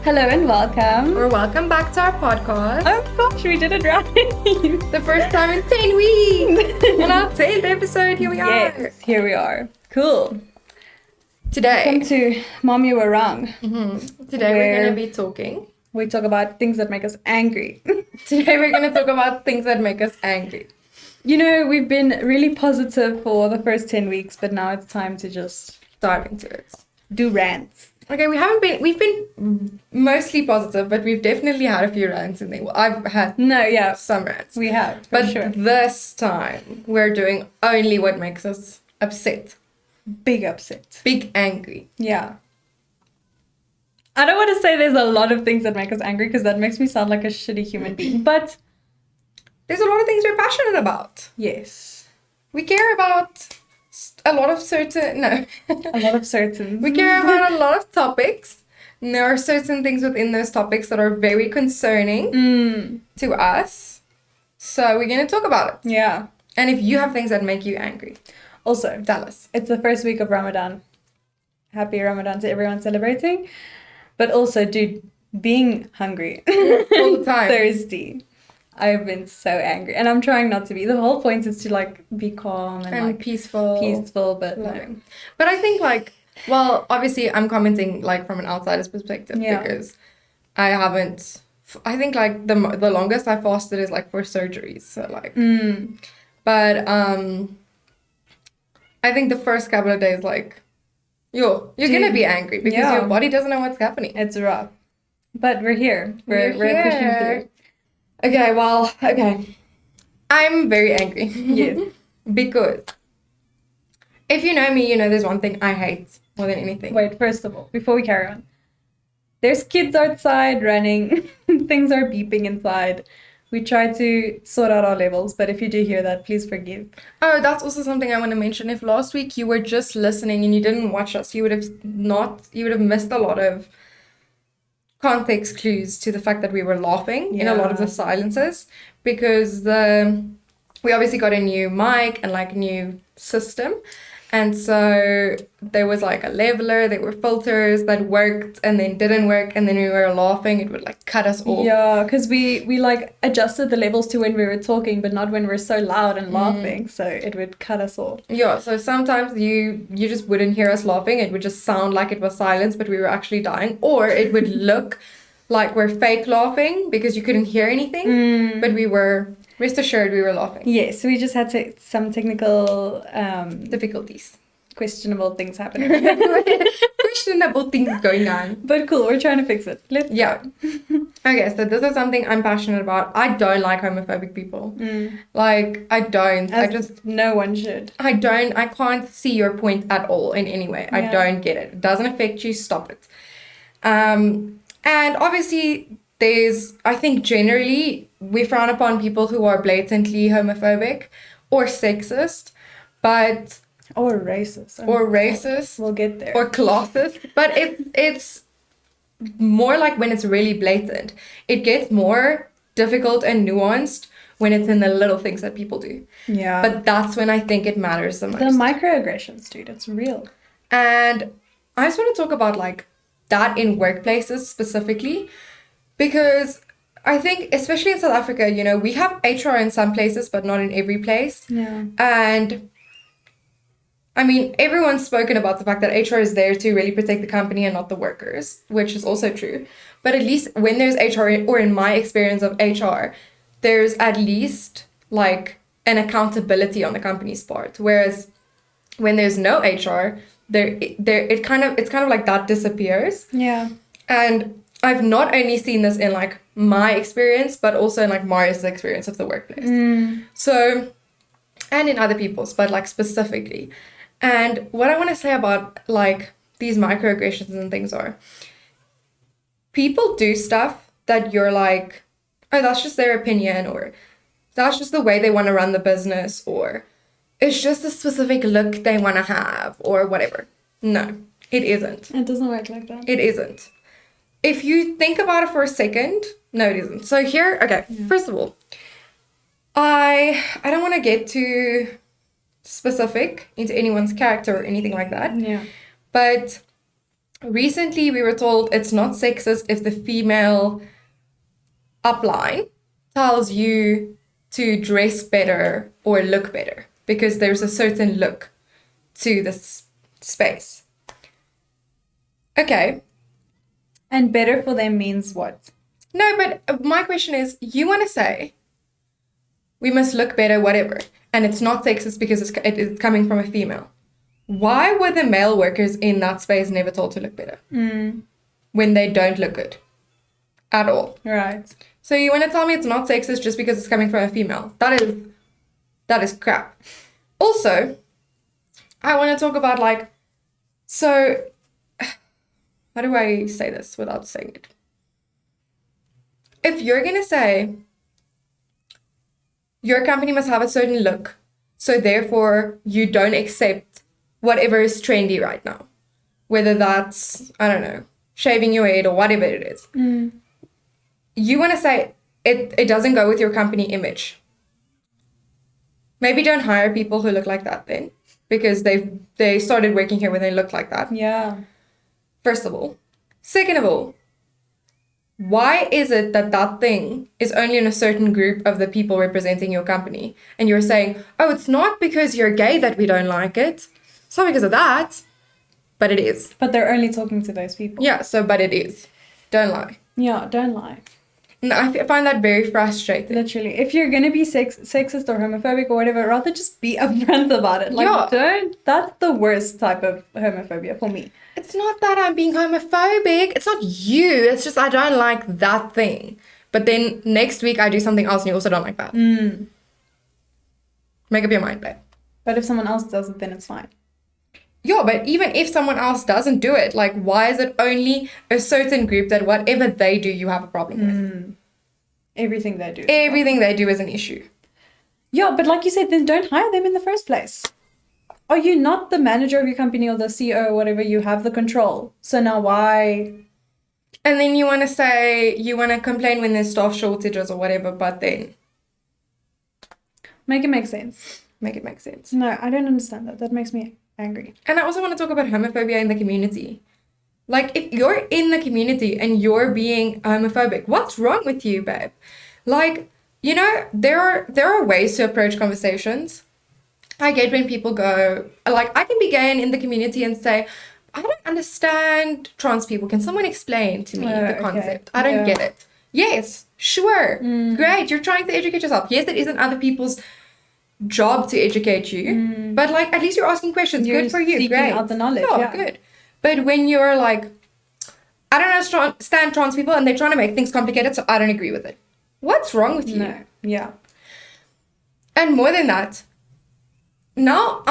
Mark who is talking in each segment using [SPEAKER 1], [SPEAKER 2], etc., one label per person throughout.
[SPEAKER 1] Hello and welcome.
[SPEAKER 2] Or welcome back to our podcast.
[SPEAKER 1] Oh gosh, we did it right.
[SPEAKER 2] The first time in 10 weeks. On our 10th episode, here we are.
[SPEAKER 1] Yes, here we are. Cool.
[SPEAKER 2] Today.
[SPEAKER 1] Welcome to Mom, You Were Wrong.
[SPEAKER 2] Today we're going to be talking.
[SPEAKER 1] We talk about things that make us angry.
[SPEAKER 2] Today we're going to talk about things that make us angry.
[SPEAKER 1] You know, we've been really positive for the first 10 weeks, but now it's time to just
[SPEAKER 2] dive into it.
[SPEAKER 1] Do rants.
[SPEAKER 2] Okay, we've been mostly positive, but we've definitely had a few rants in there. Well, I've had some rants.
[SPEAKER 1] We have,
[SPEAKER 2] but
[SPEAKER 1] sure.
[SPEAKER 2] This time we're doing only what makes us upset.
[SPEAKER 1] Big upset.
[SPEAKER 2] Big angry.
[SPEAKER 1] Yeah. I don't want to say there's a lot of things that make us angry because that makes me sound like a shitty human being, but
[SPEAKER 2] there's a lot of things we're passionate about.
[SPEAKER 1] Yes.
[SPEAKER 2] We care about a lot of certain... No.
[SPEAKER 1] A lot of certain.
[SPEAKER 2] We care about a lot of topics. And there are certain things within those topics that are very concerning to us. So we're going to talk about it.
[SPEAKER 1] Yeah.
[SPEAKER 2] And if you have things that make you angry,
[SPEAKER 1] also
[SPEAKER 2] tell us.
[SPEAKER 1] It's the first week of Ramadan. Happy Ramadan to everyone celebrating. But also, dude, being hungry
[SPEAKER 2] all the time.
[SPEAKER 1] Thirsty. I've been so angry. And I'm trying not to be. The whole point is to like be calm and like
[SPEAKER 2] peaceful,
[SPEAKER 1] but
[SPEAKER 2] loving. No. But I think like, well, obviously I'm commenting like from an outsider's perspective because I haven't, I think like the longest I fasted is like for surgeries. So like, but I think the first couple of days, like, you're going to be angry because your body doesn't know what's happening.
[SPEAKER 1] It's rough. But we're here. We're pushing through.
[SPEAKER 2] Okay. I'm very angry.
[SPEAKER 1] Yes.
[SPEAKER 2] Because if you know me, you know there's one thing I hate more than anything.
[SPEAKER 1] Wait, first of all, before we carry on, there's kids outside running. Things are beeping inside. We try to sort out our levels, but if you do hear that, please forgive.
[SPEAKER 2] Oh, that's also something I want to mention. If last week you were just listening and you didn't watch us, you would have missed a lot of context clues to the fact that we were laughing in a lot of the silences because we obviously got a new mic and like new system, and so there was like a leveler, there were filters that worked and then didn't work, and then we were laughing, it would like cut us off.
[SPEAKER 1] Yeah, because we like adjusted the levels to when we were talking but not when we're so loud and laughing, so it would cut us off.
[SPEAKER 2] Yeah, so sometimes you just wouldn't hear us laughing, it would just sound like it was silence but we were actually dying, or it would look like we're fake laughing because you couldn't hear anything, but we were, rest assured, we were laughing.
[SPEAKER 1] Yes, we just had some technical
[SPEAKER 2] difficulties.
[SPEAKER 1] Questionable things happening.
[SPEAKER 2] Questionable things going on.
[SPEAKER 1] But cool, we're trying to fix it. Let's go.
[SPEAKER 2] Okay, so this is something I'm passionate about. I don't like homophobic people. Like, I don't.
[SPEAKER 1] No one should.
[SPEAKER 2] I can't see your point at all in any way. I don't get it. It doesn't affect you. Stop it. And obviously, I think generally, we frown upon people who are blatantly homophobic or sexist, but...
[SPEAKER 1] Or racist.
[SPEAKER 2] We'll
[SPEAKER 1] get there.
[SPEAKER 2] Or classist. But it's more like when it's really blatant. It gets more difficult and nuanced when it's in the little things that people do.
[SPEAKER 1] Yeah.
[SPEAKER 2] But that's when I think it matters the most.
[SPEAKER 1] The microaggressions, dude, it's real.
[SPEAKER 2] And I just want to talk about like that in workplaces specifically, because I think especially in South Africa, you know, we have HR in some places but not in every place.
[SPEAKER 1] Yeah. And
[SPEAKER 2] I mean, everyone's spoken about the fact that HR is there to really protect the company and not the workers, which is also true. But at least when there's HR, or in my experience of HR, there's at least like an accountability on the company's part. Whereas when there's no HR, it's kind of like that disappears.
[SPEAKER 1] Yeah.
[SPEAKER 2] And I've not only seen this in like my experience, but also in like Marius' experience of the workplace. So, and in other people's, but like specifically. And what I want to say about like these microaggressions and things are, people do stuff that you're like, oh, that's just their opinion, or that's just the way they want to run the business, or it's just a specific look they want to have, or whatever. No, it isn't.
[SPEAKER 1] It doesn't work like that.
[SPEAKER 2] It isn't. If you think about it for a second, no, it isn't. So here, okay, first of all, I don't want to get too specific into anyone's character or anything like that.
[SPEAKER 1] Yeah.
[SPEAKER 2] But Recently, we were told it's not sexist if the female upline tells you to dress better or look better because there's a certain look to this space. Okay.
[SPEAKER 1] And better for them means what?
[SPEAKER 2] No, but my question is, you want to say we must look better, whatever, and it's not sexist because it's coming from a female. Why were the male workers in that space never told to look better when they don't look good at all?
[SPEAKER 1] Right.
[SPEAKER 2] So you want to tell me it's not sexist just because it's coming from a female? That is crap. Also, I want to talk about like, so how do I say this without saying it? If you're gonna say your company must have a certain look, so therefore you don't accept whatever is trendy right now, whether that's, I don't know, shaving your head or whatever it is. You want to say it doesn't go with your company image. Maybe don't hire people who look like that then, because they started working here when they looked like that.
[SPEAKER 1] Yeah.
[SPEAKER 2] First of all. Second of all, why is it that thing is only in a certain group of the people representing your company? And you're saying, oh, it's not because you're gay that we don't like it. It's not because of that, but it is.
[SPEAKER 1] But they're only talking to those people.
[SPEAKER 2] Yeah, but it is. Don't lie.
[SPEAKER 1] Yeah, don't lie.
[SPEAKER 2] No, I find that very frustrating.
[SPEAKER 1] Literally. If you're going to be sexist or homophobic or whatever, rather just be upfront about it. Like, that's the worst type of homophobia for me.
[SPEAKER 2] It's not that I'm being homophobic. It's not you. It's just I don't like that thing. But then next week I do something else and you also don't like that. Make up your mind, babe.
[SPEAKER 1] But if someone else does it, then it's fine.
[SPEAKER 2] Yeah, but even if someone else doesn't do it, like, why is it only a certain group that whatever they do, you have a problem with?
[SPEAKER 1] Everything they do.
[SPEAKER 2] Everything they do is an issue.
[SPEAKER 1] Yeah, but like you said, then don't hire them in the first place. Are you not the manager of your company or the CEO or whatever? You have the control. So now why?
[SPEAKER 2] And then you want to say, you want to complain when there's staff shortages or whatever, but then...
[SPEAKER 1] Make it make sense.
[SPEAKER 2] Make it make sense.
[SPEAKER 1] No, I don't understand that. That makes me angry.
[SPEAKER 2] And I also want to talk about homophobia in the community. Like, if you're in the community and you're being homophobic, what's wrong with you, babe? Like, you know, there are ways to approach conversations. I get when people go, like, I can be gay and in the community and say, I don't understand trans people. Can someone explain to me the concept? I don't get it. Yes, sure. Great. You're trying to educate yourself. Yes, it isn't other people's job to educate you, but like at least you're asking questions. You're good for you. Great.
[SPEAKER 1] Out the knowledge.
[SPEAKER 2] Yeah, good. But when you're like, I don't understand trans people and they're trying to make things complicated, so I don't agree with it. What's wrong with you?
[SPEAKER 1] No. Yeah.
[SPEAKER 2] And more than that, now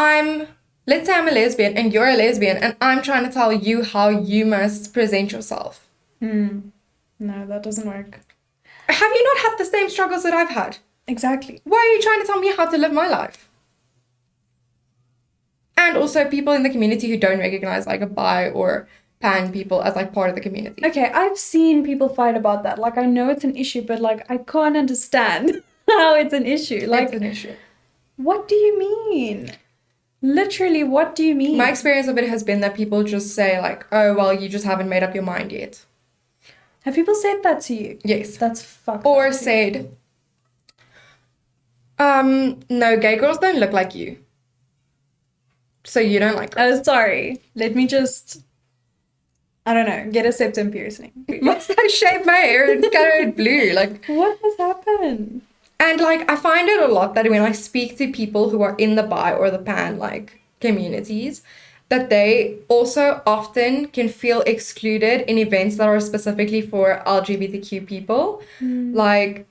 [SPEAKER 2] let's say I'm a lesbian and you're a lesbian and I'm trying to tell you how you must present yourself.
[SPEAKER 1] No, that doesn't work.
[SPEAKER 2] Have you not had the same struggles that I've had?
[SPEAKER 1] Exactly.
[SPEAKER 2] Why are you trying to tell me how to live my life? And also people in the community who don't recognize like a bi or pan people as like part of the community.
[SPEAKER 1] Okay, I've seen people fight about that. Like, I know it's an issue, but like, I can't understand how it's an issue. Like,
[SPEAKER 2] it's an issue.
[SPEAKER 1] What do you mean? Literally, what do you mean?
[SPEAKER 2] My experience of it has been that people just say like, oh, well, you just haven't made up your mind yet.
[SPEAKER 1] Have people said that to you?
[SPEAKER 2] Yes.
[SPEAKER 1] That's fucked
[SPEAKER 2] Or
[SPEAKER 1] up,
[SPEAKER 2] said, no, gay girls don't look like you. So you don't like girls.
[SPEAKER 1] Oh, sorry. Let me just, I don't know, get a septum piercing.
[SPEAKER 2] Must I shave my hair and color it blue? Like,
[SPEAKER 1] what has happened?
[SPEAKER 2] And like, I find it a lot that when I speak to people who are in the bi or the pan like communities, that they also often can feel excluded in events that are specifically for LGBTQ people. Like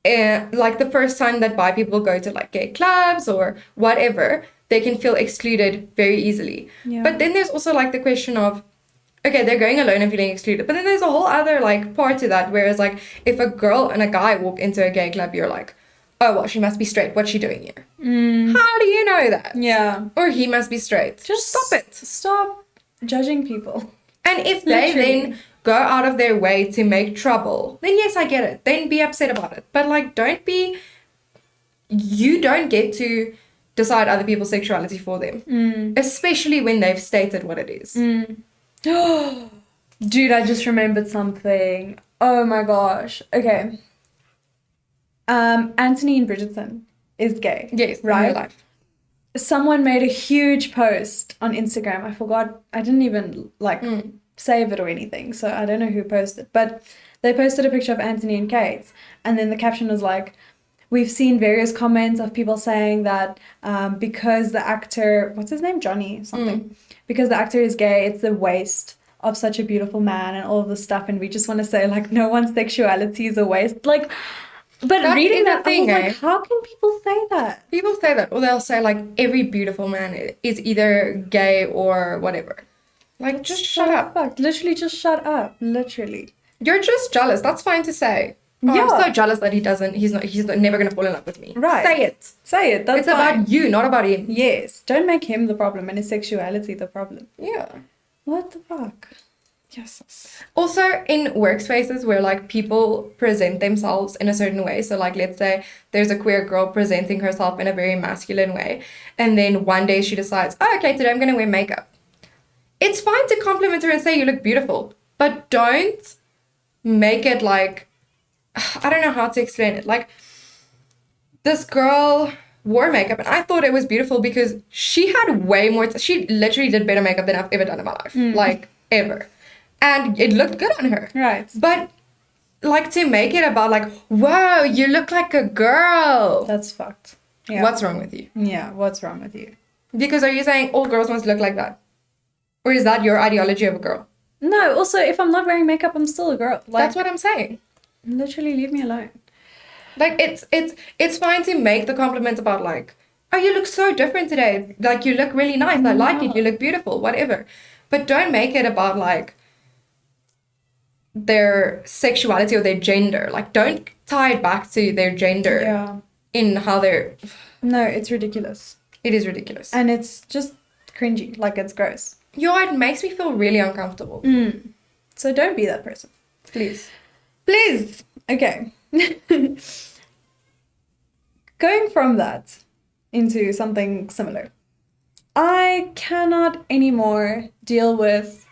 [SPEAKER 2] the first time that bi people go to like gay clubs or whatever, they can feel excluded very easily.
[SPEAKER 1] Yeah.
[SPEAKER 2] But then there's also like the question of, okay, they're going alone and feeling excluded. But then there's a whole other like part to that, whereas like if a girl and a guy walk into a gay club, you're like, oh, well, she must be straight. What's she doing here? How do you know that?
[SPEAKER 1] Yeah.
[SPEAKER 2] Or he must be straight.
[SPEAKER 1] Just
[SPEAKER 2] stop it.
[SPEAKER 1] Stop judging people.
[SPEAKER 2] And if they then go out of their way to make trouble, then yes, I get it. Then be upset about it. But like, you don't get to decide other people's sexuality for them. Especially when they've stated what it is.
[SPEAKER 1] Dude, I just remembered something. Oh my gosh. Okay. Anthony in Bridgerton is gay.
[SPEAKER 2] Yes, in
[SPEAKER 1] right?
[SPEAKER 2] real life.
[SPEAKER 1] Someone made a huge post on Instagram. I forgot. I didn't even like save it or anything. So I don't know who posted. But they posted a picture of Anthony and Kate. And then the caption was like, we've seen various comments of people saying that because the actor, what's his name? Johnny something. Because the actor is gay, it's the waste of such a beautiful man and all of this stuff. And we just want to say, like, no one's sexuality is a waste. Like, but
[SPEAKER 2] That
[SPEAKER 1] reading
[SPEAKER 2] is the
[SPEAKER 1] that, I
[SPEAKER 2] thing,
[SPEAKER 1] was
[SPEAKER 2] eh?
[SPEAKER 1] like, how can people say that?
[SPEAKER 2] People say that, or they'll say like every beautiful man is either gay or whatever. Like, just shut up.
[SPEAKER 1] Fuck. Literally just shut up. Literally.
[SPEAKER 2] You're just jealous. That's fine to say. Oh,
[SPEAKER 1] Yeah.
[SPEAKER 2] I'm so jealous that he's never gonna fall in love with me.
[SPEAKER 1] Right.
[SPEAKER 2] Say it.
[SPEAKER 1] Say it. That's
[SPEAKER 2] It's
[SPEAKER 1] fine.
[SPEAKER 2] about you, not about him.
[SPEAKER 1] Yes. Don't make him the problem and his sexuality the problem.
[SPEAKER 2] Yeah.
[SPEAKER 1] What the fuck?
[SPEAKER 2] Yes. Also, in workspaces where like people present themselves in a certain way. So like, let's say there's a queer girl presenting herself in a very masculine way, and then one day she decides, oh, okay, today I'm gonna wear makeup. It's fine to compliment her and say you look beautiful, but don't make it like, I don't know how to explain it. Like, this girl wore makeup and I thought it was beautiful because she had way more, she literally did better makeup than I've ever done in my life. Like, ever. And it looked good on her.
[SPEAKER 1] Right.
[SPEAKER 2] But, like, to make it about, like, whoa, you look like a girl.
[SPEAKER 1] That's fucked. Yeah.
[SPEAKER 2] What's wrong with you?
[SPEAKER 1] Yeah, what's wrong with you?
[SPEAKER 2] Because are you saying all girls must look like that? Or is that your ideology of a girl?
[SPEAKER 1] No, also, if I'm not wearing makeup, I'm still a girl. Like,
[SPEAKER 2] That's what I'm saying.
[SPEAKER 1] literally leave me alone.
[SPEAKER 2] Like, it's fine to make the compliment about, like, oh, you look so different today. Like, you look really nice. I like it. You look beautiful. Whatever. But don't make it about, like, their sexuality or their gender. Like, don't tie it back to their gender
[SPEAKER 1] Yeah.
[SPEAKER 2] in how they're...
[SPEAKER 1] No, it's ridiculous.
[SPEAKER 2] It is ridiculous.
[SPEAKER 1] And it's just cringy. Like, it's gross.
[SPEAKER 2] Yeah, it makes me feel really uncomfortable.
[SPEAKER 1] So don't be that person.
[SPEAKER 2] Please.
[SPEAKER 1] Please. Okay. Going from that into something similar. I cannot anymore deal with,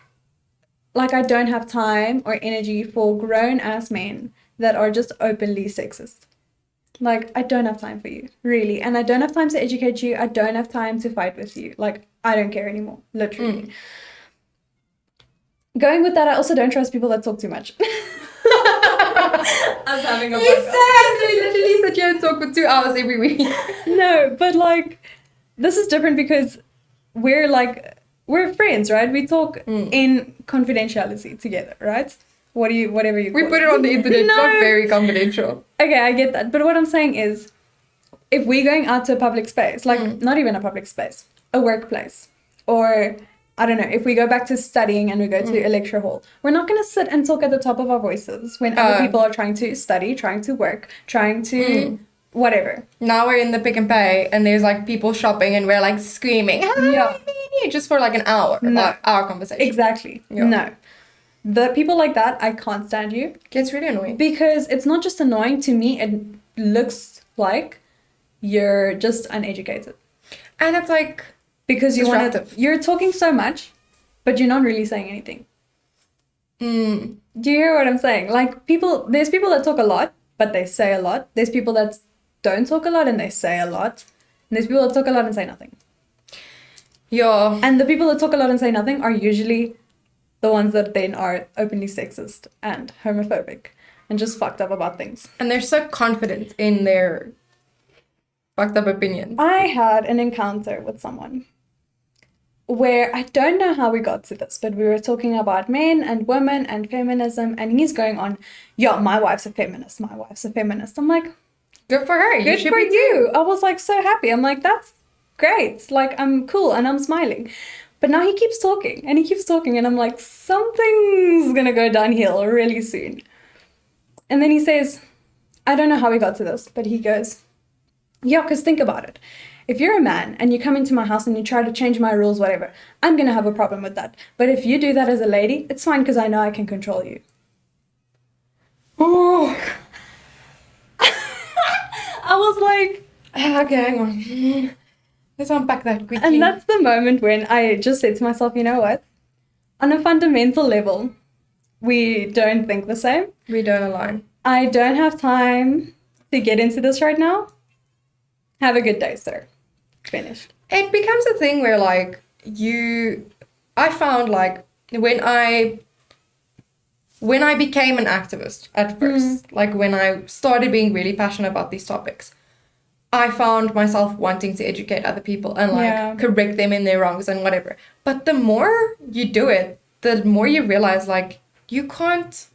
[SPEAKER 1] like, I don't have time or energy for grown-ass men that are just openly sexist. Like, I don't have time for you, really. And I don't have time to educate you. I don't have time to fight with you. Like, I don't care anymore, literally. Going with that, I also don't trust people that talk too much. Us having a
[SPEAKER 2] You
[SPEAKER 1] podcast.
[SPEAKER 2] said we literally sit here and talk for 2 hours every week.
[SPEAKER 1] No, but like, this is different because we're friends, right? We talk in confidentiality together, right? Whatever you call
[SPEAKER 2] We put it on the internet. It's not
[SPEAKER 1] No.
[SPEAKER 2] very confidential.
[SPEAKER 1] Okay, I get that. But what I'm saying is, if we're going out to a public space, like not even a public space, a workplace, or I don't know, if we go back to studying and we go to a lecture hall, we're not going to sit and talk at the top of our voices when other people are trying to study, trying to work, trying to whatever.
[SPEAKER 2] Now we're in the Pick and Pay and there's like people shopping and we're like screaming,
[SPEAKER 1] Yeah.
[SPEAKER 2] just for like an hour.
[SPEAKER 1] No.
[SPEAKER 2] Like, our conversation.
[SPEAKER 1] Exactly.
[SPEAKER 2] Yeah.
[SPEAKER 1] No. The people like that, I can't stand you.
[SPEAKER 2] Gets really annoying.
[SPEAKER 1] Because it's not just annoying to me, it looks like you're just uneducated.
[SPEAKER 2] And it's like,
[SPEAKER 1] Because
[SPEAKER 2] Disruptive.
[SPEAKER 1] you're talking so much, but you're not really saying anything. Do you hear what I'm saying? Like, there's people that talk a lot, but they say a lot. There's people that don't talk a lot and they say a lot. And there's people that talk a lot and say nothing.
[SPEAKER 2] yeah.
[SPEAKER 1] And the people that talk a lot and say nothing are usually the ones that then are openly sexist and homophobic and just fucked up about things.
[SPEAKER 2] And they're so confident in their fucked up opinions.
[SPEAKER 1] I had an encounter with someone where I don't know how we got to this, but we were talking about men and women and feminism, and he's going on, yeah, my wife's a feminist, my wife's a feminist. I'm like,
[SPEAKER 2] Good for her.
[SPEAKER 1] good
[SPEAKER 2] should
[SPEAKER 1] for
[SPEAKER 2] be
[SPEAKER 1] you. I was like so happy. I'm like, that's great. Like, I'm cool and I'm smiling. But now he keeps talking and he keeps talking, and I'm like, something's gonna go downhill really soon. And then he says, I don't know how we got to this, but he goes, yeah, because think about it. If you're a man and you come into my house and you try to change my rules, whatever, I'm going to have a problem with that. But if you do that as a lady, it's fine because I know I can control you.
[SPEAKER 2] Ooh.
[SPEAKER 1] I was like...
[SPEAKER 2] Okay, hang on. Let's unpack that quickly.
[SPEAKER 1] And that's the moment when I just said to myself, you know what? on a fundamental level, we don't think the same.
[SPEAKER 2] We don't align.
[SPEAKER 1] I don't have time to get into this right now. Have a good day, sir. Finished.
[SPEAKER 2] It becomes a thing where like I found like when I became an activist at first, like when I started being really passionate about these topics, I found myself wanting to educate other people and like correct them in their wrongs and whatever. But the more you do it, the more you realize like you can't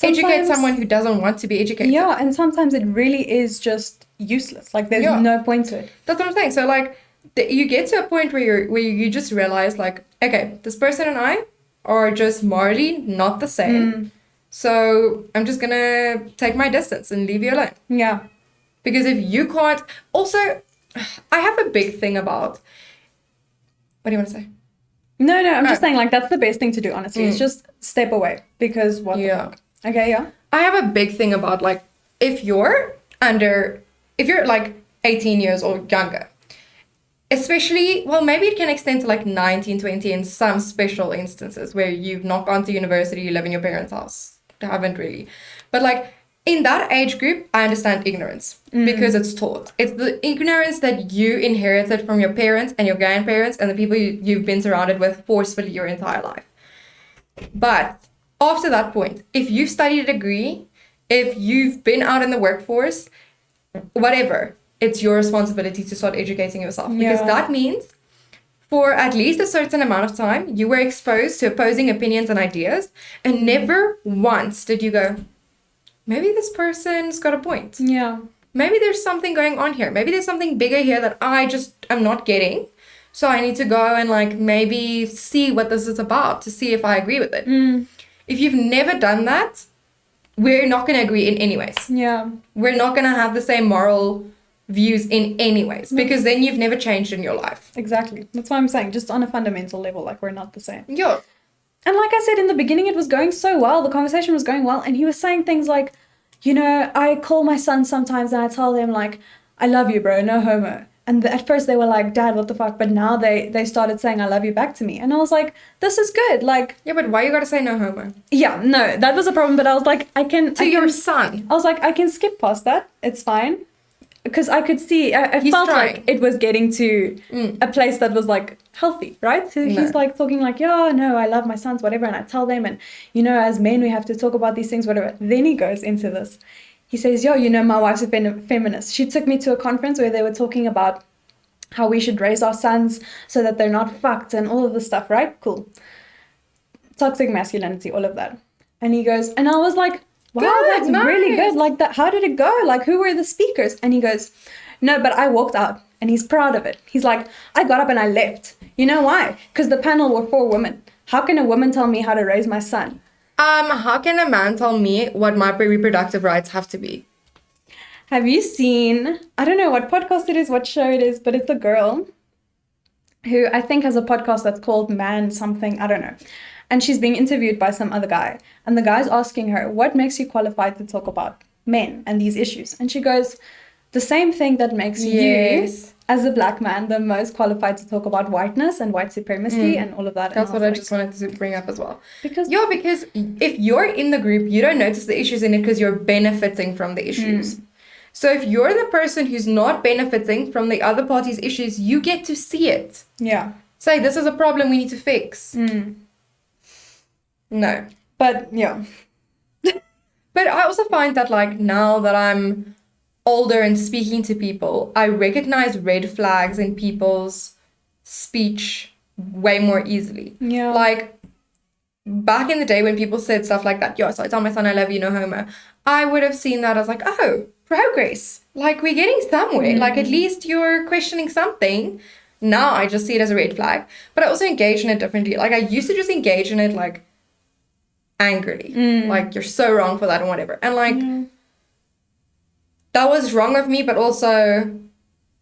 [SPEAKER 2] educate someone who doesn't want to be educated.
[SPEAKER 1] Yeah, and sometimes it really is just useless. Like there's no point to it.
[SPEAKER 2] That's what I'm saying. So like you get to a point where you just realize like, okay, this person and I are just morally not the same. So I'm just gonna take my distance and leave you alone.
[SPEAKER 1] Yeah.
[SPEAKER 2] Because if you can't... Also, I have a big thing about... What do you want to say?
[SPEAKER 1] No, I'm just saying, like, that's the best thing to do, honestly. It's just step away. Because what the fuck? Okay, yeah?
[SPEAKER 2] I have a big thing about, like, if you're like 18 years or younger, especially... Well, maybe it can extend to, like, 19, 20 in some special instances where you've not gone to university, you live in your parents' house. I haven't really. But, like... In that age group, I understand ignorance because it's taught. It's the ignorance that you inherited from your parents and your grandparents and the people you've been surrounded with forcefully your entire life. But after that point, if you've studied a degree, if you've been out in the workforce, whatever, it's your responsibility to start educating yourself. Because that means for at least a certain amount of time, you were exposed to opposing opinions and ideas, and never once did you go, maybe this person's got a point.
[SPEAKER 1] Yeah.
[SPEAKER 2] Maybe there's something going on here. Maybe there's something bigger here that I just am not getting. So I need to go and like maybe see what this is about to see if I agree with it. If you've never done that, we're not going to agree in any ways.
[SPEAKER 1] Yeah.
[SPEAKER 2] We're not going to have the same moral views in any ways because then you've never changed in your life.
[SPEAKER 1] Exactly. That's what I'm saying. Just on a fundamental level, like we're not the same.
[SPEAKER 2] Yeah.
[SPEAKER 1] And like I said in the beginning, it was going so well. The conversation was going well. And he was saying things like, you know, I call my son sometimes and I tell them like, I love you, bro, no homo. And at first they were like, Dad, what the fuck? But now they started saying, I love you back to me. And I was like, this is good. Like,
[SPEAKER 2] yeah, but why you gotta say no homo?
[SPEAKER 1] Yeah, no, that was a problem. But I was like,
[SPEAKER 2] your son.
[SPEAKER 1] I was like, I can skip past that. It's fine. Because I could see, I felt
[SPEAKER 2] trying.
[SPEAKER 1] like it was getting to a place that was like healthy, right? So he's like talking like, yeah, no, I love my sons, whatever. And I tell them, and you know, as men, we have to talk about these things, whatever. Then he goes into this. He says, yo, you know, my wife's a feminist. She took me to a conference where they were talking about how we should raise our sons so that they're not fucked and all of this stuff, right? Cool. Toxic masculinity, all of that. And he goes, and I was like, wow, that's really good. Like that. How did it go? Like, who were the speakers? And he goes, no, but I walked out. And he's proud of it. He's like, I got up and I left. You know why? Because the panel were 4 women. How can a woman tell me how to raise my son?
[SPEAKER 2] How can a man tell me what my reproductive rights have to be?
[SPEAKER 1] Have you seen, I don't know what podcast it is, what show it is, but it's a girl who I think has a podcast that's called Man Something, I don't know. And she's being interviewed by some other guy. And the guy's asking her, what makes you qualified to talk about men and these issues? And she goes, the same thing that makes you, as a black man, the most qualified to talk about whiteness and white supremacy and all of that.
[SPEAKER 2] That's what I just wanted to bring up as well. Because if you're in the group, you don't notice the issues in it because you're benefiting from the issues. So if you're the person who's not benefiting from the other party's issues, you get to see it.
[SPEAKER 1] Yeah.
[SPEAKER 2] Say, this is a problem we need to fix. No.
[SPEAKER 1] But, yeah.
[SPEAKER 2] But I also find that, like, now that I'm older and speaking to people, I recognize red flags in people's speech way more easily.
[SPEAKER 1] Yeah.
[SPEAKER 2] Like, back in the day when people said stuff like that, so I tell my son I love you, no homo, I would have seen that as like, oh, progress. Like, we're getting somewhere. Like, at least you're questioning something. Now I just see it as a red flag. But I also engage in it differently. Like, I used to just engage in it, like, angrily. Like, you're so wrong for that and whatever. And, like, that was wrong of me, but also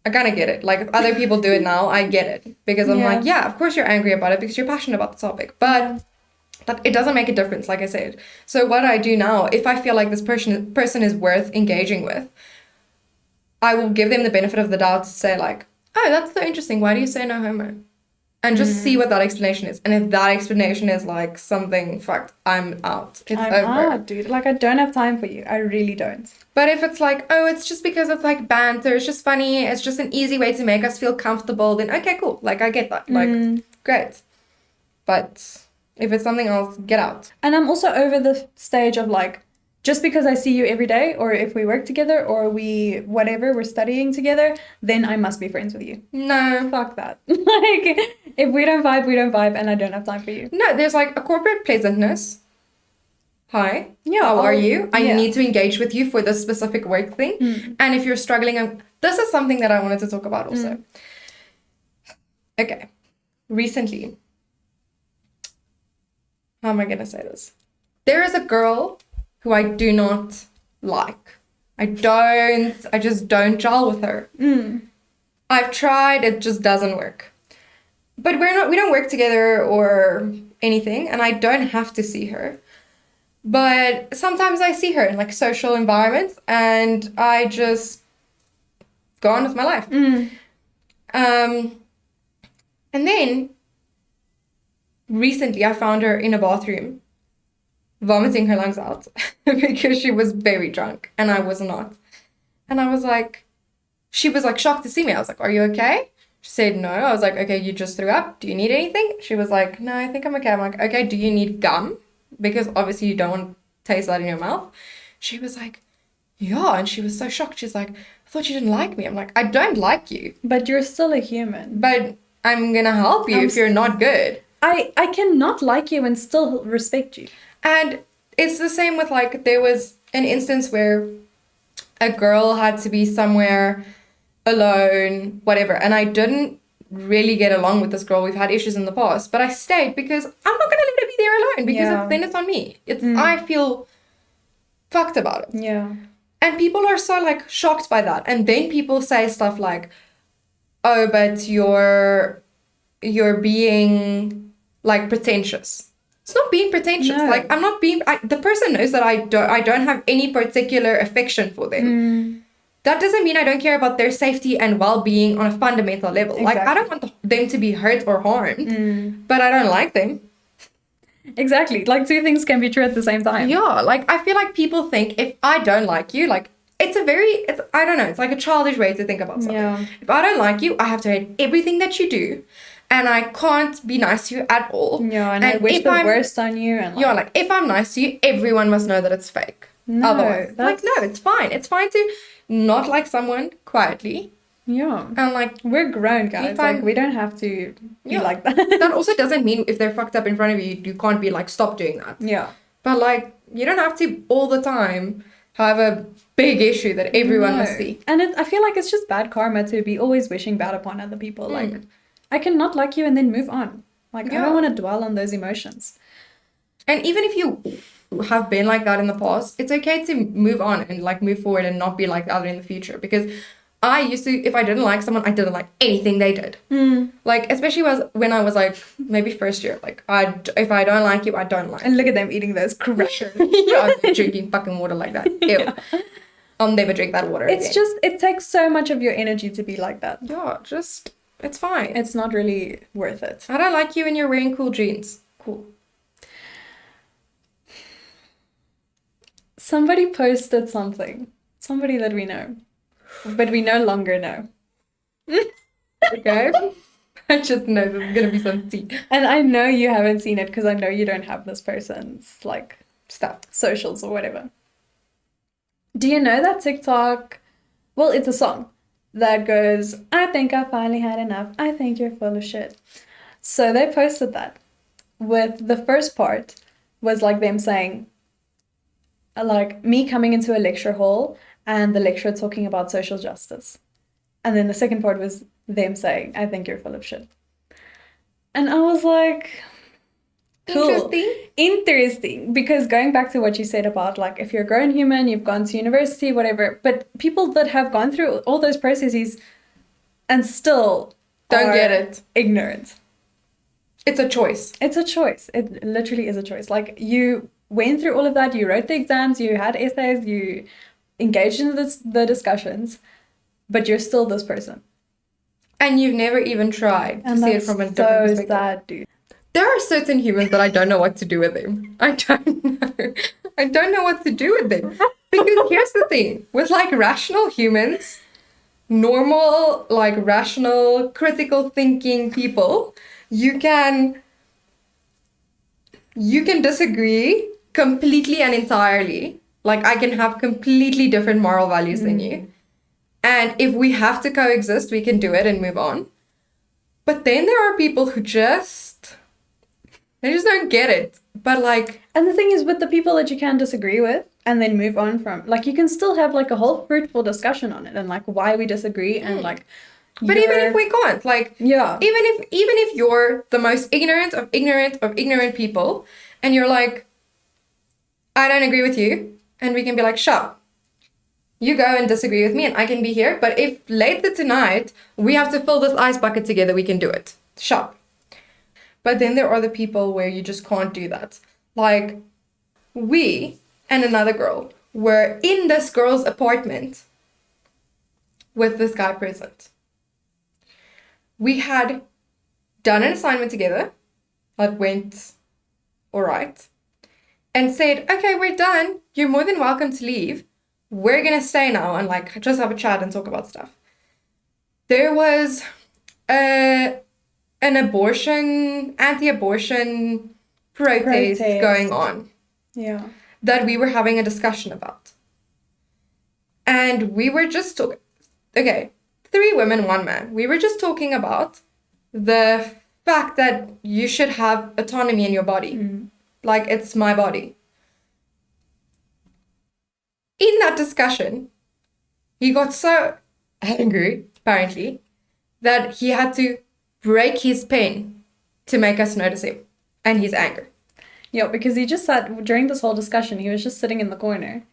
[SPEAKER 2] I kind of get it. Like, if other people do it now, I get it. Because I'm like, yeah, of course you're angry about it because you're passionate about the topic. But that it doesn't make a difference, like I said. So what I do now, if I feel like this person is worth engaging with, I will give them the benefit of the doubt to say, like, oh, that's so interesting. Why do you say no homo? and just see what that explanation is. And if that explanation is like something fucked, I'm out. It's
[SPEAKER 1] I'm
[SPEAKER 2] over.
[SPEAKER 1] out, dude. Like, I don't have time for you. I really don't.
[SPEAKER 2] But if it's like, oh, it's just because it's like banter, it's just funny, it's just an easy way to make us feel comfortable, then okay, cool. Like, I get that. Like, great. But if it's something else, get out.
[SPEAKER 1] And I'm also over the stage of like, just because I see you every day, or if we work together, or we're studying together, then I must be friends with you.
[SPEAKER 2] No.
[SPEAKER 1] Fuck that. Like, if we don't vibe, we don't vibe, and I don't have time for you.
[SPEAKER 2] No, there's like a corporate pleasantness. Hi.
[SPEAKER 1] Yeah.
[SPEAKER 2] How are you? I
[SPEAKER 1] yeah.
[SPEAKER 2] need to engage with you for this specific work thing. And if you're struggling, this is something that I wanted to talk about also. Okay. Recently, how am I going to say this? There is a girl who I do not like. I just don't gel with her. I've tried, it just doesn't work. But we don't work together or anything, and I don't have to see her. But sometimes I see her in like social environments, and I just go on with my life. And then recently I found her in a bathroom vomiting her lungs out because she was very drunk and I was not. And I was like, she was like shocked to see me. I was like, are you okay? She said no. I was like, okay, you just threw up. Do you need anything? She was like, no, I think I'm okay. I'm like, okay, do you need gum? Because obviously you don't want to taste that in your mouth. She was like, yeah. And she was so shocked. She's like, I thought you didn't like me. I'm like, I don't like you.
[SPEAKER 1] But you're still a human.
[SPEAKER 2] But I'm going to help you if you're not good.
[SPEAKER 1] I cannot like you and still respect you.
[SPEAKER 2] And it's the same with like, there was an instance where a girl had to be somewhere alone, whatever. And I didn't really get along with this girl. We've had issues in the past, but I stayed because I'm not going to let her be there alone because then it's on me. I feel fucked about it.
[SPEAKER 1] Yeah.
[SPEAKER 2] And people are so like shocked by that. And then people say stuff like, oh, but you're being like pretentious. It's not being pretentious.
[SPEAKER 1] No.
[SPEAKER 2] Like I'm not being, the person knows that I don't have any particular affection for them. That doesn't mean I don't care about their safety and well-being on a fundamental level.
[SPEAKER 1] Exactly.
[SPEAKER 2] Like I don't want them to be hurt or harmed, but I don't like them.
[SPEAKER 1] Exactly. Like two things can be true at the same time.
[SPEAKER 2] Yeah, like I feel like people think if I don't like you, like it's I don't know, it's like a childish way to think about something.
[SPEAKER 1] Yeah.
[SPEAKER 2] If I don't like you, I have to hate everything that you do. And I can't be nice to you at all.
[SPEAKER 1] Yeah, and I wish the worst on you. And like,
[SPEAKER 2] yeah, like if I'm nice to you, everyone must know that it's fake.
[SPEAKER 1] No,
[SPEAKER 2] otherwise, like no, it's fine. It's fine to not like someone quietly.
[SPEAKER 1] Yeah.
[SPEAKER 2] And like
[SPEAKER 1] we're grown, guys. Like we don't have to be like that.
[SPEAKER 2] That also doesn't mean if they're fucked up in front of you, you can't be like, stop doing that.
[SPEAKER 1] Yeah.
[SPEAKER 2] But like you don't have to all the time have a big issue that everyone must see.
[SPEAKER 1] And I feel like it's just bad karma to be always wishing bad upon other people. Like I cannot like you and then move on. Like I don't want to dwell on those emotions.
[SPEAKER 2] And even if you have been like that in the past, it's okay to move on and like move forward and not be like that in the future. Because I used to, if I didn't like someone, I didn't like anything they did. Like especially when I was like maybe first year, like if I don't like you, I don't like.
[SPEAKER 1] And look at them eating those crackers.
[SPEAKER 2] Yeah, drinking fucking water like that. Ew. Yeah. I'll never drink that water
[SPEAKER 1] It's
[SPEAKER 2] again.
[SPEAKER 1] just, it takes so much of your energy to be like that.
[SPEAKER 2] Yeah, just, it's fine.
[SPEAKER 1] It's not really worth it.
[SPEAKER 2] I don't like you when you're wearing cool jeans. Cool.
[SPEAKER 1] Somebody posted something. Somebody that we know. But we no longer know.
[SPEAKER 2] Okay? I just know there's going to be some tea.
[SPEAKER 1] And I know you haven't seen it because I know you don't have this person's like stuff, socials or whatever. Do you know that TikTok? Well, it's a song that goes, I think I finally had enough. I think you're full of shit. So they posted that with the first part was like them saying, like me coming into a lecture hall and the lecturer talking about social justice. And then the second part was them saying, I think you're full of shit. And I was like, cool. Interesting. Because going back to what you said about like, if you're a grown human, you've gone to university, whatever, but people that have gone through all those processes and still
[SPEAKER 2] don't get it.
[SPEAKER 1] Ignorant.
[SPEAKER 2] It's a choice.
[SPEAKER 1] It's a choice. It literally is a choice. Like you went through all of that, you wrote the exams, you had essays, you engaged in the discussions, but you're still this person.
[SPEAKER 2] and you've never even tried to
[SPEAKER 1] And
[SPEAKER 2] see it
[SPEAKER 1] that's
[SPEAKER 2] from a different
[SPEAKER 1] so
[SPEAKER 2] perspective.
[SPEAKER 1] sad, dude.
[SPEAKER 2] There are certain humans that I don't know what to do with them. I don't know. I don't know what to do with them. Because here's the thing. With like rational humans, normal, like rational, critical thinking people, you can disagree completely and entirely. Like I can have completely different moral values than you. And if we have to coexist, we can do it and move on. But then there are people who they just don't get it. But like,
[SPEAKER 1] And the thing is, with the people that you can disagree with and then move on from, like, you can still have like a whole fruitful discussion on it and like why we disagree and like.
[SPEAKER 2] but even if we can't, like,
[SPEAKER 1] Yeah.
[SPEAKER 2] even if you're the most ignorant of ignorant people, and you're like, I don't agree with you, and we can be like, sure, you go and disagree with me, and I can be here. But if later tonight we have to fill this ice bucket together, we can do it. Sure. But then there are the people where you just can't do that. Like, we and another girl were in this girl's apartment with this guy present. We had done an assignment together that went all right and said, okay, we're done. You're more than welcome to leave. We're going to stay now and like just have a chat and talk about stuff. There was an anti-abortion protest going on.
[SPEAKER 1] Yeah.
[SPEAKER 2] That we were having a discussion about. And we were just talking, okay, 3 women, 1 man. We were just talking about the fact that you should have autonomy in your body. Like, it's my body. In that discussion, he got so angry, apparently, that he had to break his pen to make us notice him and his anger.
[SPEAKER 1] Yeah, because he just sat, during this whole discussion, he was just sitting in the corner.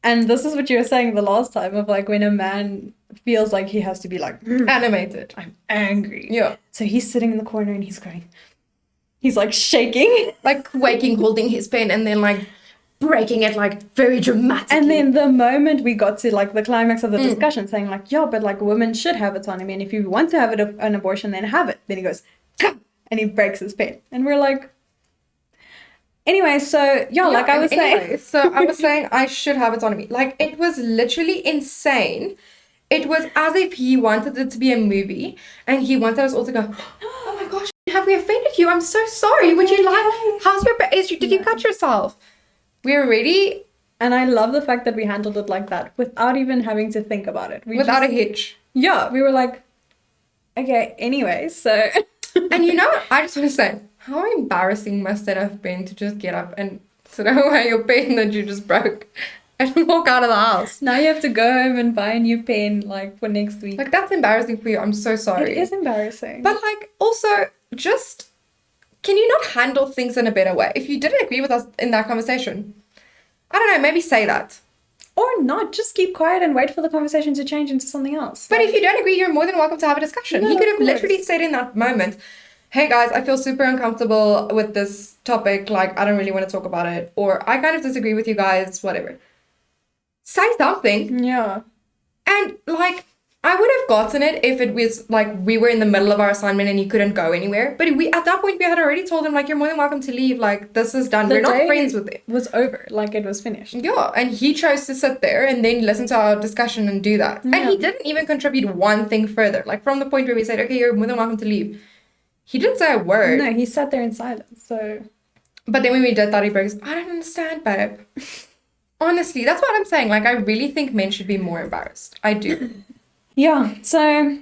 [SPEAKER 1] And this is what you were saying the last time of like when a man feels like he has to be like,
[SPEAKER 2] animated.
[SPEAKER 1] I'm angry.
[SPEAKER 2] Yeah.
[SPEAKER 1] So he's sitting in the corner and he's like shaking.
[SPEAKER 2] Like quaking, holding his pen and then like breaking it like very dramatically.
[SPEAKER 1] And then the moment we got to like the climax of the discussion saying like, yeah, but like women should have autonomy. And if you want to have an abortion, then have it. Then he goes, "Gah!" And he breaks his pen. And we're like, anyway, so yeah, like I was saying.
[SPEAKER 2] So I was saying I should have autonomy. Like it was literally insane. It was as if he wanted it to be a movie and he wanted us all to go, oh my gosh, have we offended you? I'm so sorry. Would you like, did you cut yourself? We're ready.
[SPEAKER 1] And I love the fact that we handled it like that without even having to think about it.
[SPEAKER 2] Without a hitch.
[SPEAKER 1] Yeah, we were like, okay, anyway, so.
[SPEAKER 2] And you know, I just want to say, how embarrassing must it have been to just get up and throw away your pen that you just broke and walk out of the house?
[SPEAKER 1] Now you have to go home and buy a new pen, like, for next week.
[SPEAKER 2] Like, that's embarrassing for you. I'm so sorry.
[SPEAKER 1] It is embarrassing.
[SPEAKER 2] But, like, also, just, can you not handle things in a better way? If you didn't agree with us in that conversation, I don't know, maybe say that.
[SPEAKER 1] Or not, just keep quiet and wait for the conversation to change into something else.
[SPEAKER 2] But if you don't agree, you're more than welcome to have a discussion.
[SPEAKER 1] No,
[SPEAKER 2] He could have
[SPEAKER 1] of course.
[SPEAKER 2] literally said in that moment, hey guys, I feel super uncomfortable with this topic, like I don't really want to talk about it, or I kind of disagree with you guys, whatever. Say something.
[SPEAKER 1] Yeah.
[SPEAKER 2] And like, I would have gotten it if it was like we were in the middle of our assignment and he couldn't go anywhere. But we at that point we had already told him like you're more than welcome to leave. Like this is done. We're not friends with it.
[SPEAKER 1] It was over, like it was finished.
[SPEAKER 2] Yeah, and he chose to sit there and then listen to our discussion and do that.
[SPEAKER 1] Yeah.
[SPEAKER 2] And he didn't even contribute one thing further. Like from the point where we said, okay, you're more than welcome to leave. He didn't say a word.
[SPEAKER 1] No, he sat there in silence. So.
[SPEAKER 2] But then when we did that, he breaks. I don't understand, babe. Honestly, that's what I'm saying. Like I really think men should be more embarrassed. I do.
[SPEAKER 1] Yeah, so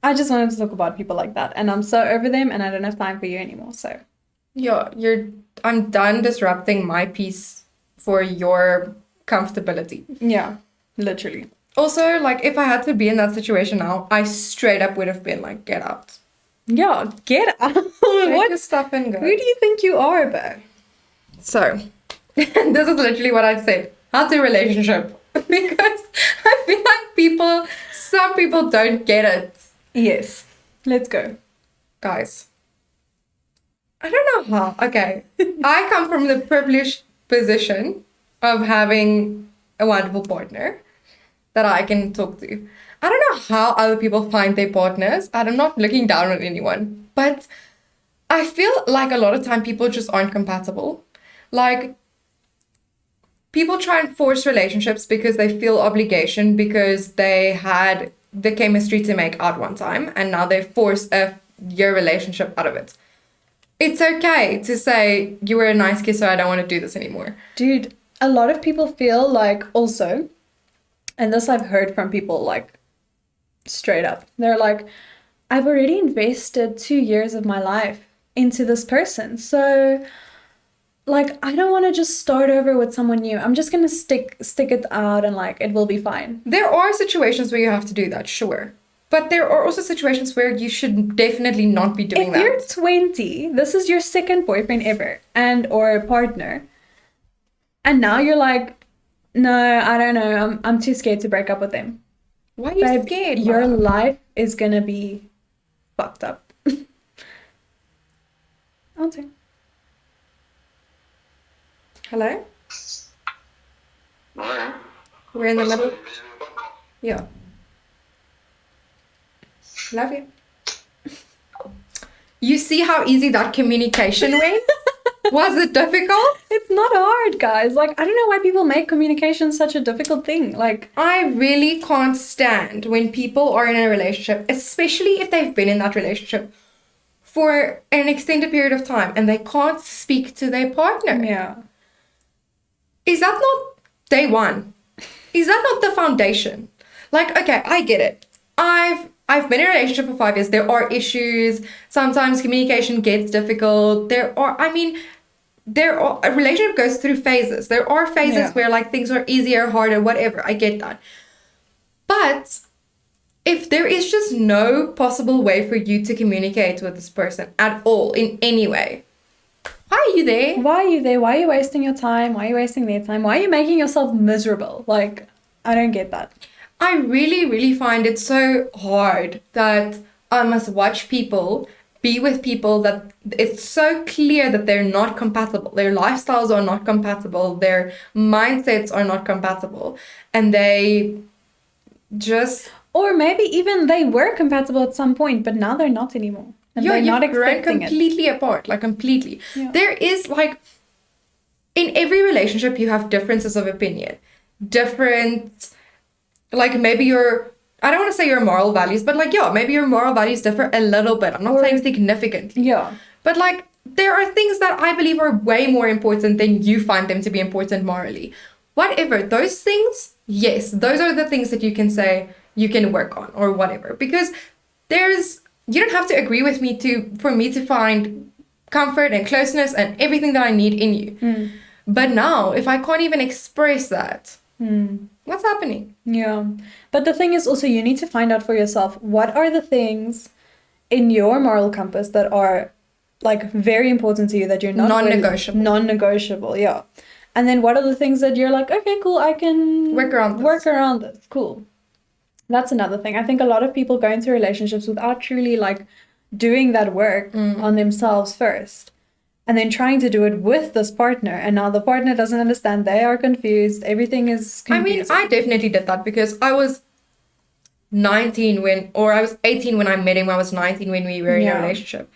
[SPEAKER 1] I just wanted to talk about people like that, and I'm so over them, and I don't have time for you anymore. So
[SPEAKER 2] Yeah, I'm done disrupting my peace for your comfortability.
[SPEAKER 1] yeah, literally.
[SPEAKER 2] Also, like if I had to be in that situation now, I straight up would have been like, get out.
[SPEAKER 1] Yeah, get out.
[SPEAKER 2] Take
[SPEAKER 1] What?
[SPEAKER 2] your stuff and go.
[SPEAKER 1] Who do you think you are, Bo?
[SPEAKER 2] So, this is literally what I said. How's your relationship? Because I feel like some people don't get it.
[SPEAKER 1] Yes, let's go.
[SPEAKER 2] Guys, I don't know how. Okay, I come from the privileged position of having a wonderful partner that I can talk to. I don't know how other people find their partners, and I'm not looking down on anyone, but I feel like a lot of time people just aren't compatible. Like, people try and force relationships because they feel obligation because they had the chemistry to make out one time, and now they force a year relationship out of it. It's okay to say, you were a nice kisser, I don't want to do this anymore.
[SPEAKER 1] Dude, a lot of people feel like also, and this I've heard from people like straight up, they're like, I've already invested 2 years of my life into this person. So like I don't want to just start over with someone new. I'm just gonna stick it out and like it will be fine.
[SPEAKER 2] There are situations where you have to do that, sure. But there are also situations where you should definitely not be doing that.
[SPEAKER 1] If you're 20, this is your second boyfriend ever and or partner, and now you're like, no, I don't know, I'm too scared to break up with them.
[SPEAKER 2] Why are you
[SPEAKER 1] Babe,
[SPEAKER 2] scared?
[SPEAKER 1] your
[SPEAKER 2] Mom?
[SPEAKER 1] life is gonna be fucked up. Answer.
[SPEAKER 2] Hello?
[SPEAKER 3] Hello?
[SPEAKER 2] We're in the middle. Yeah. Love you. You see how easy that communication went? Was it difficult?
[SPEAKER 1] It's not hard, guys. Like, I don't know why people make communication such a difficult thing. Like,
[SPEAKER 2] I really can't stand when people are in a relationship, especially if they've been in that relationship for an extended period of time and they can't speak to their partner.
[SPEAKER 1] yeah.
[SPEAKER 2] Is that not day one? Is that not the foundation? Like, okay, I get it. I've been in a relationship for 5 years. There are issues. Sometimes communication gets difficult. A relationship goes through phases. There are phases
[SPEAKER 1] Yeah.
[SPEAKER 2] where like things are easier, harder, whatever. I get that. But if there is just no possible way for you to communicate with this person at all in any way, why are you there?
[SPEAKER 1] Why are you there? Why are you wasting your time? Why are you wasting their time? Why are you making yourself miserable? Like, I don't get that.
[SPEAKER 2] I really, really find it so hard that I must watch people be with people that it's so clear that they're not compatible. Their lifestyles are not compatible. Their mindsets are not compatible. And they just...
[SPEAKER 1] Or maybe even they were compatible at some point, but now they're not anymore. And they're not
[SPEAKER 2] you've grown
[SPEAKER 1] expecting it.
[SPEAKER 2] completely apart, like completely.
[SPEAKER 1] Yeah.
[SPEAKER 2] There is like... In every relationship, you have differences of opinion. Different... Like maybe your, I don't want to say your moral values, but like, yeah, maybe your moral values differ a little bit. I'm not saying significantly.
[SPEAKER 1] Yeah.
[SPEAKER 2] But like, there are things that I believe are way more important than you find them to be important morally. Whatever, those things, yes, those are the things that you can say you can work on or whatever. Because you don't have to agree with me for me to find comfort and closeness and everything that I need in you. But now, if I can't even express that, what's happening?
[SPEAKER 1] Yeah. But the thing is also you need to find out for yourself what are the things in your moral compass that are like very important to you that you're not
[SPEAKER 2] Non-negotiable.
[SPEAKER 1] Non-negotiable, yeah. And then what are the things that you're like, okay, cool, I can
[SPEAKER 2] Work around this.
[SPEAKER 1] Cool. That's another thing. I think a lot of people go into relationships without truly like doing that work on themselves first. And then trying to do it with this partner. And now the partner doesn't understand. They are confused. Everything is confusing.
[SPEAKER 2] I definitely did that because I was 19 I was 18 when I met him. I was 19 when we were in a relationship.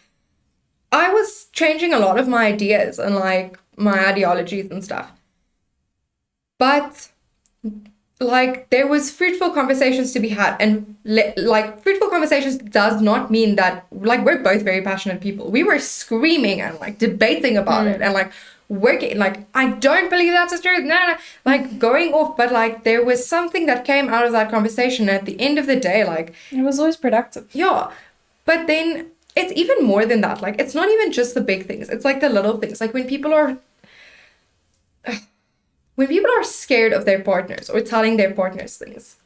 [SPEAKER 2] I was changing a lot of my ideas and like my ideologies and stuff. But like there was fruitful conversations to be had, and like fruitful conversations does not mean that like we're both very passionate people. We were screaming and like debating about it and like working like I don't believe that's the truth, no, like going off, but like there was something that came out of that conversation, and at the end of the day, like
[SPEAKER 1] it was always productive.
[SPEAKER 2] Yeah, but then it's even more than that. Like it's not even just the big things, it's like the little things. Like when people are scared of their partners or telling their partners things,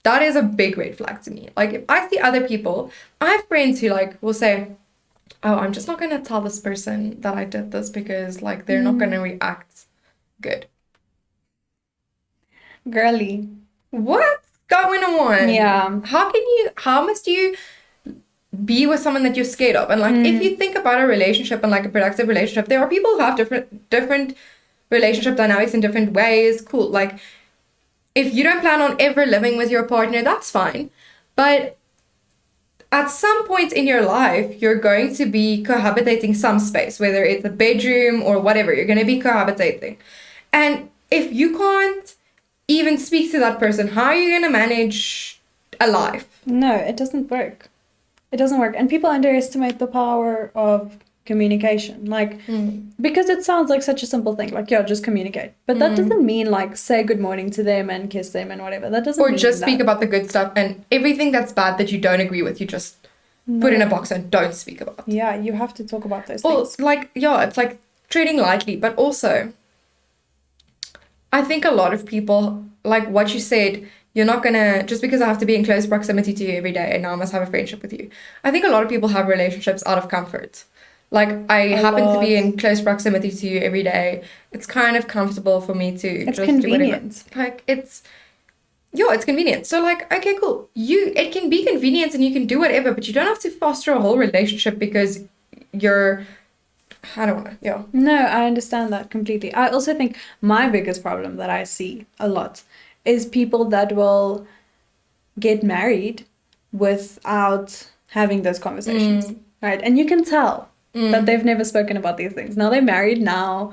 [SPEAKER 2] that is a big red flag to me. Like if I see other people, I have friends who like will say, oh, I'm just not going to tell this person that I did this because like they're not going to react good.
[SPEAKER 1] Girly.
[SPEAKER 2] What's going on?
[SPEAKER 1] Yeah.
[SPEAKER 2] How must you be with someone that you're scared of? And like if you think about a relationship and like a productive relationship, there are people who have different relationship dynamics in different ways. Cool. Like if you don't plan on ever living with your partner, that's fine. But at some point in your life, you're going to be cohabitating some space, whether it's a bedroom or whatever, you're going to be cohabitating. And if you can't even speak to that person, how are you going to manage a life?
[SPEAKER 1] No, it doesn't work. It doesn't work. And people underestimate the power of communication. Like, because it sounds like such a simple thing, like, yeah, just communicate. But that doesn't mean, like, say good morning to them and kiss them and whatever. That doesn't
[SPEAKER 2] Or
[SPEAKER 1] mean
[SPEAKER 2] just
[SPEAKER 1] that.
[SPEAKER 2] speak about the good stuff, and everything that's bad that you don't agree with, you just put in a box and don't speak about.
[SPEAKER 1] Yeah, you have to talk about those
[SPEAKER 2] Well,
[SPEAKER 1] things.
[SPEAKER 2] like, yeah, it's like treading lightly, but also, I think a lot of people, like what you said, you're not gonna, just because I have to be in close proximity to you every day and now I must have a friendship with you. I think a lot of people have relationships out of comfort. Like, I happen to be in close proximity to you every day. It's kind of comfortable for me to
[SPEAKER 1] It's
[SPEAKER 2] just
[SPEAKER 1] convenient.
[SPEAKER 2] do whatever. Like, it's convenient. So, like, okay, cool. It can be convenient and you can do whatever, but you don't have to foster a whole relationship because I don't know, yeah.
[SPEAKER 1] No, I understand that completely. I also think my biggest problem that I see a lot is people that will get married without having those conversations, right? And you can tell that they've never spoken about these things. Now they're married, now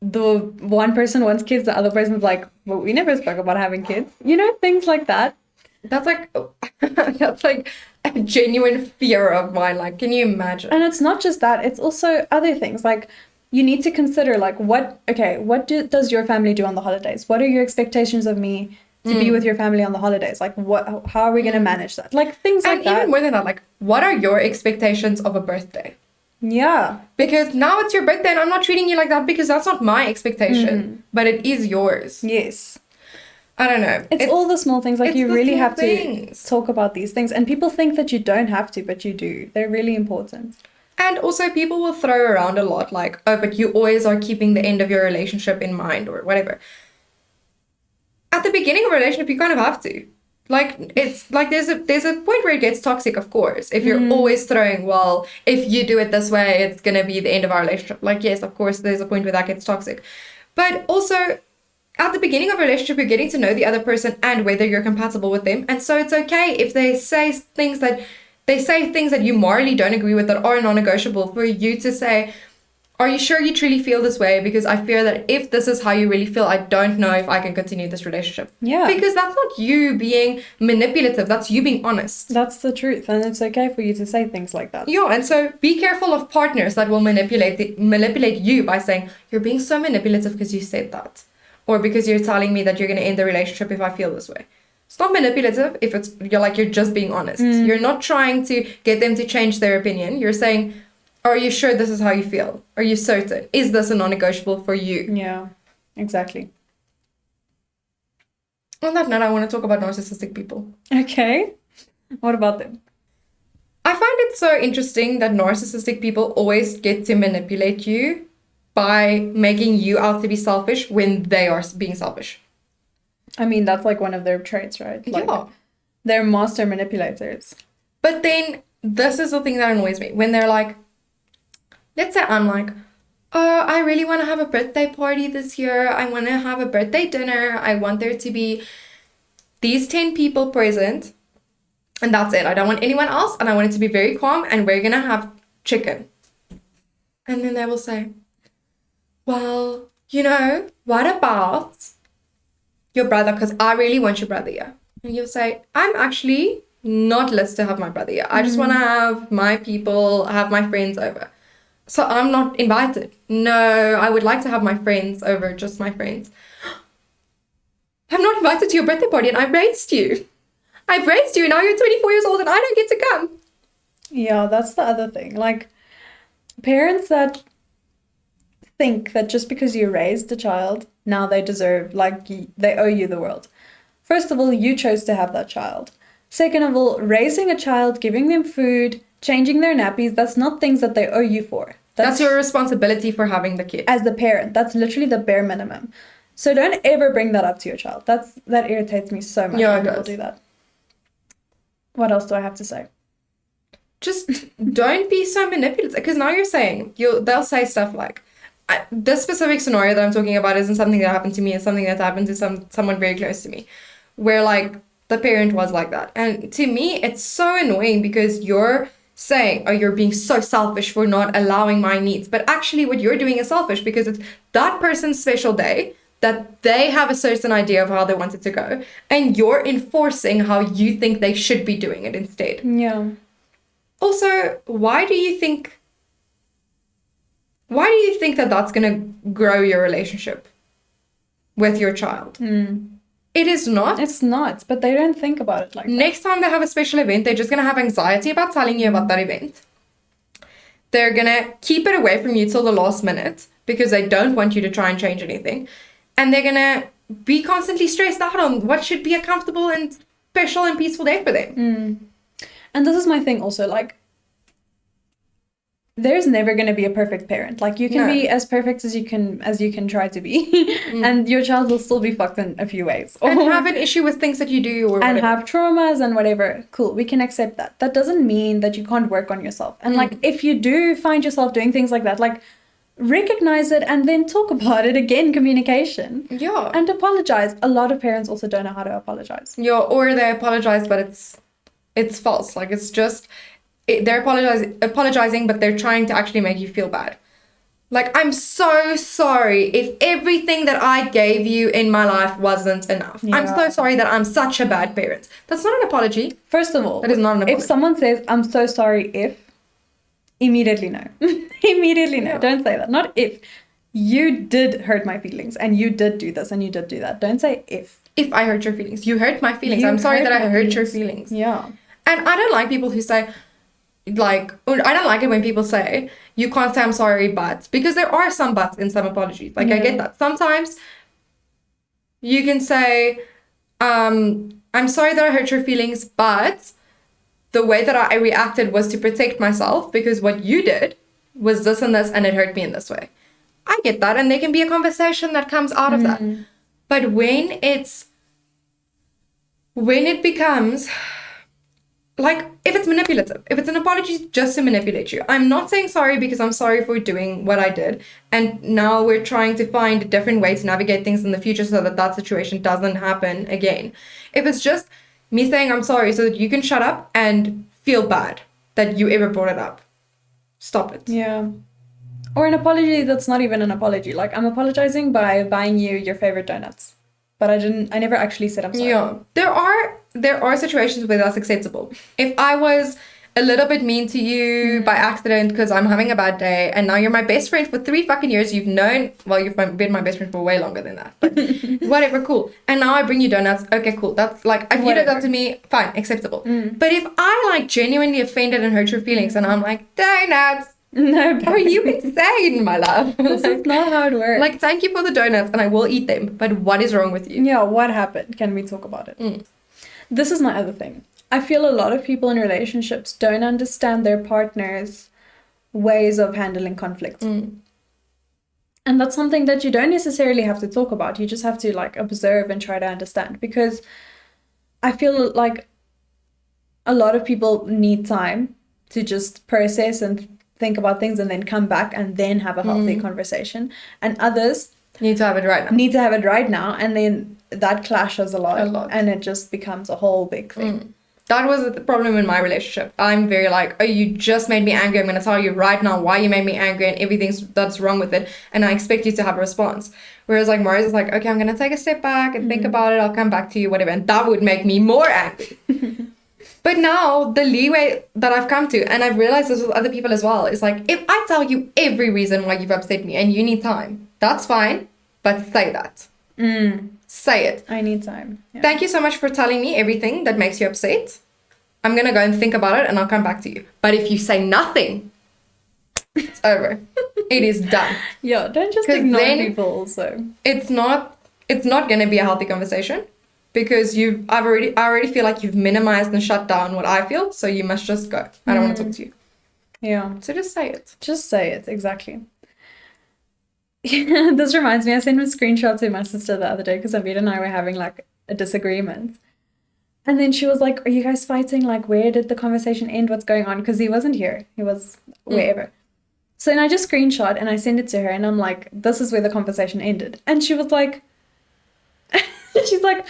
[SPEAKER 1] the one person wants kids, the other person's like, well, we never spoke about having kids. You know, things like that.
[SPEAKER 2] That's like that's like a genuine fear of mine. Like, can you imagine?
[SPEAKER 1] And it's not just that, it's also other things. Like, you need to consider, like, what does your family do on the holidays? What are your expectations of me to be with your family on the holidays? Like, how are we going to manage that? Like, things like
[SPEAKER 2] And
[SPEAKER 1] that.
[SPEAKER 2] even more than that, like, what are your expectations of a birthday?
[SPEAKER 1] Yeah.
[SPEAKER 2] Because now it's your birthday and I'm not treating you like that because that's not my expectation, but it is yours.
[SPEAKER 1] Yes.
[SPEAKER 2] I don't know.
[SPEAKER 1] It's all the small things. Like,
[SPEAKER 2] it's
[SPEAKER 1] you
[SPEAKER 2] the
[SPEAKER 1] really
[SPEAKER 2] small
[SPEAKER 1] have
[SPEAKER 2] things.
[SPEAKER 1] to talk about these things. And people think that you don't have to, but you do. They're really important.
[SPEAKER 2] And also, people will throw around a lot like, oh, but you always are keeping the end of your relationship in mind or whatever. At the beginning of a relationship, you kind of have to. Like, it's like there's a point where it gets toxic, of course. If you're always throwing, well, if you do it this way, it's going to be the end of our relationship. Like, yes, of course, there's a point where that gets toxic. But also, at the beginning of a relationship, you're getting to know the other person and whether you're compatible with them. And so it's okay if they say things that you morally don't agree with that are non-negotiable, for you to say, are you sure you truly feel this way? Because I fear that if this is how you really feel, I don't know if I can continue this relationship.
[SPEAKER 1] Yeah.
[SPEAKER 2] Because that's not you being manipulative. That's you being honest.
[SPEAKER 1] That's the truth. And it's okay for you to say things like that.
[SPEAKER 2] Yeah, and so be careful of partners that will manipulate you by saying, you're being so manipulative because you said that. Or because you're telling me that you're going to end the relationship if I feel this way. It's not manipulative if you're just being honest. You're not trying to get them to change their opinion. You're saying, are you sure this is how you feel? Are you certain? Is this a non-negotiable for you?
[SPEAKER 1] Yeah, exactly.
[SPEAKER 2] On that note, I want to talk about narcissistic people.
[SPEAKER 1] Okay. What about them?
[SPEAKER 2] I find it so interesting that narcissistic people always get to manipulate you by making you out to be selfish when they are being selfish.
[SPEAKER 1] I mean, that's like one of their traits, right? Like,
[SPEAKER 2] yeah.
[SPEAKER 1] They're master manipulators.
[SPEAKER 2] But then this is the thing that annoys me. When they're like, let's say I'm like, oh, I really want to have a birthday party this year. I want to have a birthday dinner. I want there to be these 10 people present. And that's it. I don't want anyone else. And I want it to be very calm. And we're going to have chicken. And then they will say, well, what about your brother? Because I really want your brother here. And you'll say, I'm actually not list to have my brother here. I just want to have my people, have my friends over. So I'm not invited. No, I would like to have my friends over, just my friends. I'm not invited to your birthday party and I've raised you. I've raised you and now you're 24 years old and I don't get to come.
[SPEAKER 1] Yeah, that's the other thing. Like, parents that think that just because you raised a child, now they deserve, like, they owe you the world. First of all, you chose to have that child. Second of all, raising a child, giving them food, changing their nappies, that's not things that they owe you for.
[SPEAKER 2] That's your responsibility for having the kid.
[SPEAKER 1] As the parent, that's literally the bare minimum. So don't ever bring that up to your child. That irritates me so much when people do that. What else do I have to say?
[SPEAKER 2] Just don't be so manipulative. Because now you're saying, they'll say stuff like, this specific scenario that I'm talking about isn't something that happened to me. It's something that happened to someone very close to me, where like the parent was like that. And to me, it's so annoying because you're saying, oh, you're being so selfish for not allowing my needs. But actually what you're doing is selfish because it's that person's special day that they have a certain idea of how they want it to go. And you're enforcing how you think they should be doing it instead.
[SPEAKER 1] Yeah.
[SPEAKER 2] Also, why do you think that that's going to grow your relationship with your child? It is not.
[SPEAKER 1] It's not, but they don't think about it like that.
[SPEAKER 2] Next time they have a special event, they're just going to have anxiety about telling you about that event. They're going to keep it away from you till the last minute because they don't want you to try and change anything. And they're going to be constantly stressed out on what should be a comfortable and special and peaceful day for them.
[SPEAKER 1] And this is my thing also, like, there's never going to be a perfect parent. Like, you can be as perfect as you can try to be, and your child will still be fucked in a few ways,
[SPEAKER 2] and have an issue with things that you do, or
[SPEAKER 1] and
[SPEAKER 2] whatever.
[SPEAKER 1] have traumas and whatever. Cool, we can accept that. That doesn't mean that you can't work on yourself. And like, if you do find yourself doing things like that, like, recognize it and then talk about it again. Communication.
[SPEAKER 2] Yeah.
[SPEAKER 1] And apologize. A lot of parents also don't know how to apologize.
[SPEAKER 2] Yeah, or they apologize, but it's false. Like, it's just they're apologizing, but they're trying to actually make you feel bad. Like, I'm so sorry if everything that I gave you in my life wasn't enough.
[SPEAKER 1] Yeah.
[SPEAKER 2] I'm so sorry that I'm such a bad parent. That's not an apology.
[SPEAKER 1] First of all,
[SPEAKER 2] That is not an apology.
[SPEAKER 1] if someone says, I'm so sorry if, immediately no. Immediately no.
[SPEAKER 2] Yeah.
[SPEAKER 1] Don't say that. Not if. You did hurt my feelings and you did do this and you did do that. Don't say if.
[SPEAKER 2] If I hurt your feelings. You hurt my feelings.
[SPEAKER 1] You
[SPEAKER 2] I'm sorry
[SPEAKER 1] hurt
[SPEAKER 2] that I
[SPEAKER 1] my
[SPEAKER 2] hurt your
[SPEAKER 1] feelings.
[SPEAKER 2] feelings.
[SPEAKER 1] Yeah.
[SPEAKER 2] And I don't like people who say, like, I don't like it when people say, you can't say I'm sorry, but, because there are some buts in some apologies. Like, I get that. Sometimes you can say, I'm sorry that I hurt your feelings, but the way that I reacted was to protect myself because what you did was this and this and it hurt me in this way. I get that. And there can be a conversation that comes out of that. But when it becomes, like, if it's manipulative, if it's an apology just to manipulate you, I'm not saying sorry because I'm sorry for doing what I did. And now we're trying to find a different way to navigate things in the future so that that situation doesn't happen again. If it's just me saying I'm sorry so that you can shut up and feel bad that you ever brought it up, stop it.
[SPEAKER 1] Yeah. Or an apology that's not even an apology. Like, I'm apologizing by buying you your favorite donuts. But I never actually said I'm sorry.
[SPEAKER 2] Yeah. There are situations where that's acceptable. If I was a little bit mean to you by accident because I'm having a bad day and now you're my best friend for 3 fucking years, you've been my best friend for way longer than that. But whatever, cool. And now I bring you donuts. Okay, cool. That's like, if you did that to me, fine, acceptable. But if I like genuinely offended and hurt your feelings and I'm like, donuts.
[SPEAKER 1] No,
[SPEAKER 2] Are you insane, my love?
[SPEAKER 1] This is not how it works.
[SPEAKER 2] Like, thank you for the donuts and I will eat them, but what is wrong with you?
[SPEAKER 1] Yeah, what happened? Can we talk about it? This is my other thing. I feel a lot of people in relationships don't understand their partner's ways of handling conflict. And that's something that you don't necessarily have to talk about. You just have to, like, observe and try to understand. Because I feel like a lot of people need time to just process and think about things and then come back and then have a healthy conversation. And others
[SPEAKER 2] need to have it right now.
[SPEAKER 1] And then that clashes a lot. And it just becomes a whole big thing.
[SPEAKER 2] That was the problem in my relationship. I'm very like, oh, you just made me angry. I'm going to tell you right now why you made me angry and everything that's wrong with it. And I expect you to have a response. Whereas like Marius is like, okay, I'm going to take a step back and think about it. I'll come back to you, whatever. And that would make me more angry. But now the leeway that I've come to, and I've realized this with other people as well, is like, if I tell you every reason why you've upset me and you need time, that's fine. But say that. Say it.
[SPEAKER 1] I need time. Yeah.
[SPEAKER 2] Thank you so much for telling me everything that makes you upset. I'm going to go and think about it and I'll come back to you. But if you say nothing, it's over. It is done.
[SPEAKER 1] Yeah, don't just ignore people also.
[SPEAKER 2] It's not going to be a healthy conversation because I already feel like you've minimized and shut down what I feel. So you must just go. I don't want to talk to you.
[SPEAKER 1] Yeah.
[SPEAKER 2] So just say it.
[SPEAKER 1] Just say it. Exactly. This reminds me, I sent a screenshot to my sister the other day because Avita and I were having like a disagreement. And then she was like, are you guys fighting? Like, where did the conversation end? What's going on? Because he wasn't here. He was wherever. So then I just screenshot and I send it to her and I'm like, this is where the conversation ended. And she was like, she's like,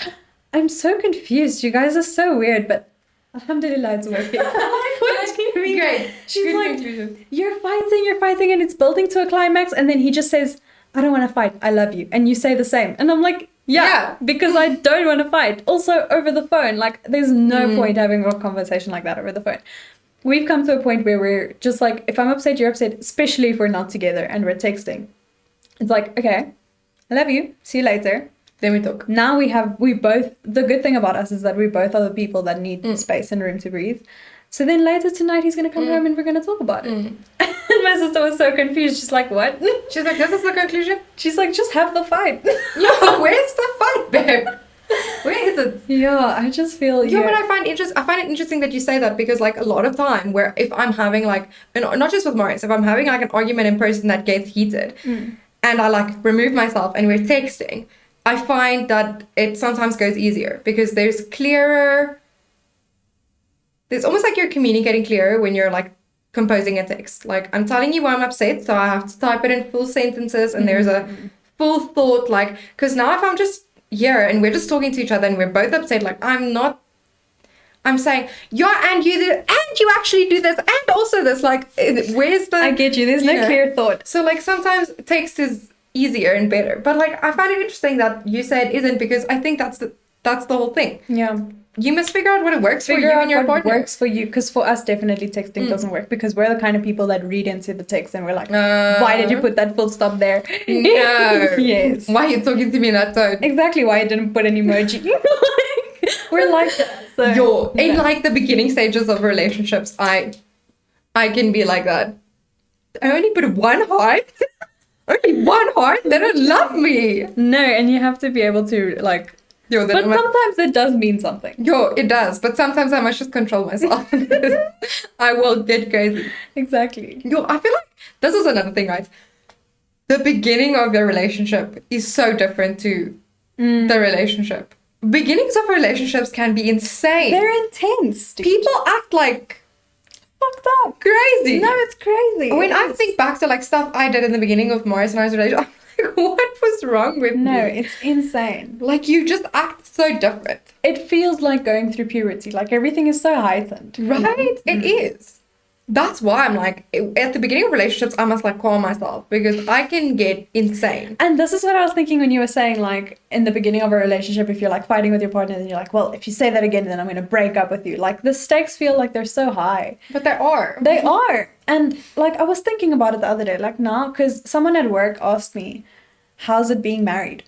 [SPEAKER 1] I'm so confused. You guys are so weird, but alhamdulillah, it's working. I'm like, what do you mean?
[SPEAKER 2] Great.
[SPEAKER 1] She's
[SPEAKER 2] Good
[SPEAKER 1] like,
[SPEAKER 2] conclusion.
[SPEAKER 1] you're fighting, and it's building to a climax. And then he just says, I don't want to fight. I love you. And you say the same. And I'm like, yeah. Because I don't want to fight. Also, over the phone. Like, there's no point having a conversation like that over the phone. We've come to a point where we're just like, if I'm upset, you're upset, especially if we're not together and we're texting. It's like, okay, I love you. See you later.
[SPEAKER 2] Then we talk.
[SPEAKER 1] Now we both, the good thing about us is that we both are the people that need space and room to breathe. So then later tonight, he's going to come home and we're going to talk about it. And my sister was so confused. She's like, what?
[SPEAKER 2] She's like, this is the conclusion?
[SPEAKER 1] She's like, just have the fight.
[SPEAKER 2] Yo, where's the fight, babe? Where is it?
[SPEAKER 1] Yeah, I just feel...
[SPEAKER 2] Yeah, but I find it interesting that you say that because, like, a lot of time where if I'm having, like, and not just with Maurice, if I'm having, like, an argument in person that gets heated and I, like, remove myself and we're texting, I find that it sometimes goes easier because there's almost like you're communicating clearer when you're, like, composing a text. Like, I'm telling you why I'm upset, so I have to type it in full sentences and there's a full thought, like, because now if I'm just here and we're just talking to each other and we're both upset, like, I'm saying, yeah, and you did, and you actually do this, and also this, like, where's the...
[SPEAKER 1] I get you, there's no clear thought.
[SPEAKER 2] So, like, sometimes text is easier and better, but, like, I find it interesting that you say it isn't because I think that's the whole thing.
[SPEAKER 1] Yeah.
[SPEAKER 2] You must figure out what works for you and your partner.
[SPEAKER 1] Works for you, because for us, definitely texting doesn't work because we're the kind of people that read into the text and we're like, why did you put that full stop there?
[SPEAKER 2] No.
[SPEAKER 1] Yes.
[SPEAKER 2] Why are you talking to me in that tone?
[SPEAKER 1] Exactly why I didn't put an emoji. We're like that. So,
[SPEAKER 2] in like the beginning stages of relationships, I can be like that. I only put one heart. Only one heart. They don't love me.
[SPEAKER 1] No, and you have to be able to like. But sometimes it does mean something.
[SPEAKER 2] It does. But sometimes I must just control myself. I will get crazy.
[SPEAKER 1] Exactly.
[SPEAKER 2] I feel like this is another thing, right? The beginning of your relationship is so different to the relationship. Beginnings of relationships can be insane.
[SPEAKER 1] They're intense, dude.
[SPEAKER 2] People act like
[SPEAKER 1] fucked up.
[SPEAKER 2] Crazy.
[SPEAKER 1] No, it's crazy.
[SPEAKER 2] When I think back to like stuff I did in the beginning of Maurice and I's relationship, I'm like, what was wrong with me?
[SPEAKER 1] No, it's insane.
[SPEAKER 2] Like, you just act so different.
[SPEAKER 1] It feels like going through puberty. Like, everything is so heightened.
[SPEAKER 2] Right? It is. That's why I'm like, at the beginning of relationships, I must like calm myself because I can get insane.
[SPEAKER 1] And this is what I was thinking when you were saying, like, in the beginning of a relationship, if you're like fighting with your partner, then you're like, well, if you say that again, then I'm going to break up with you. Like, the stakes feel like they're so high.
[SPEAKER 2] But they are.
[SPEAKER 1] They are. And like, I was thinking about it the other day, like now, because someone at work asked me, how's it being married?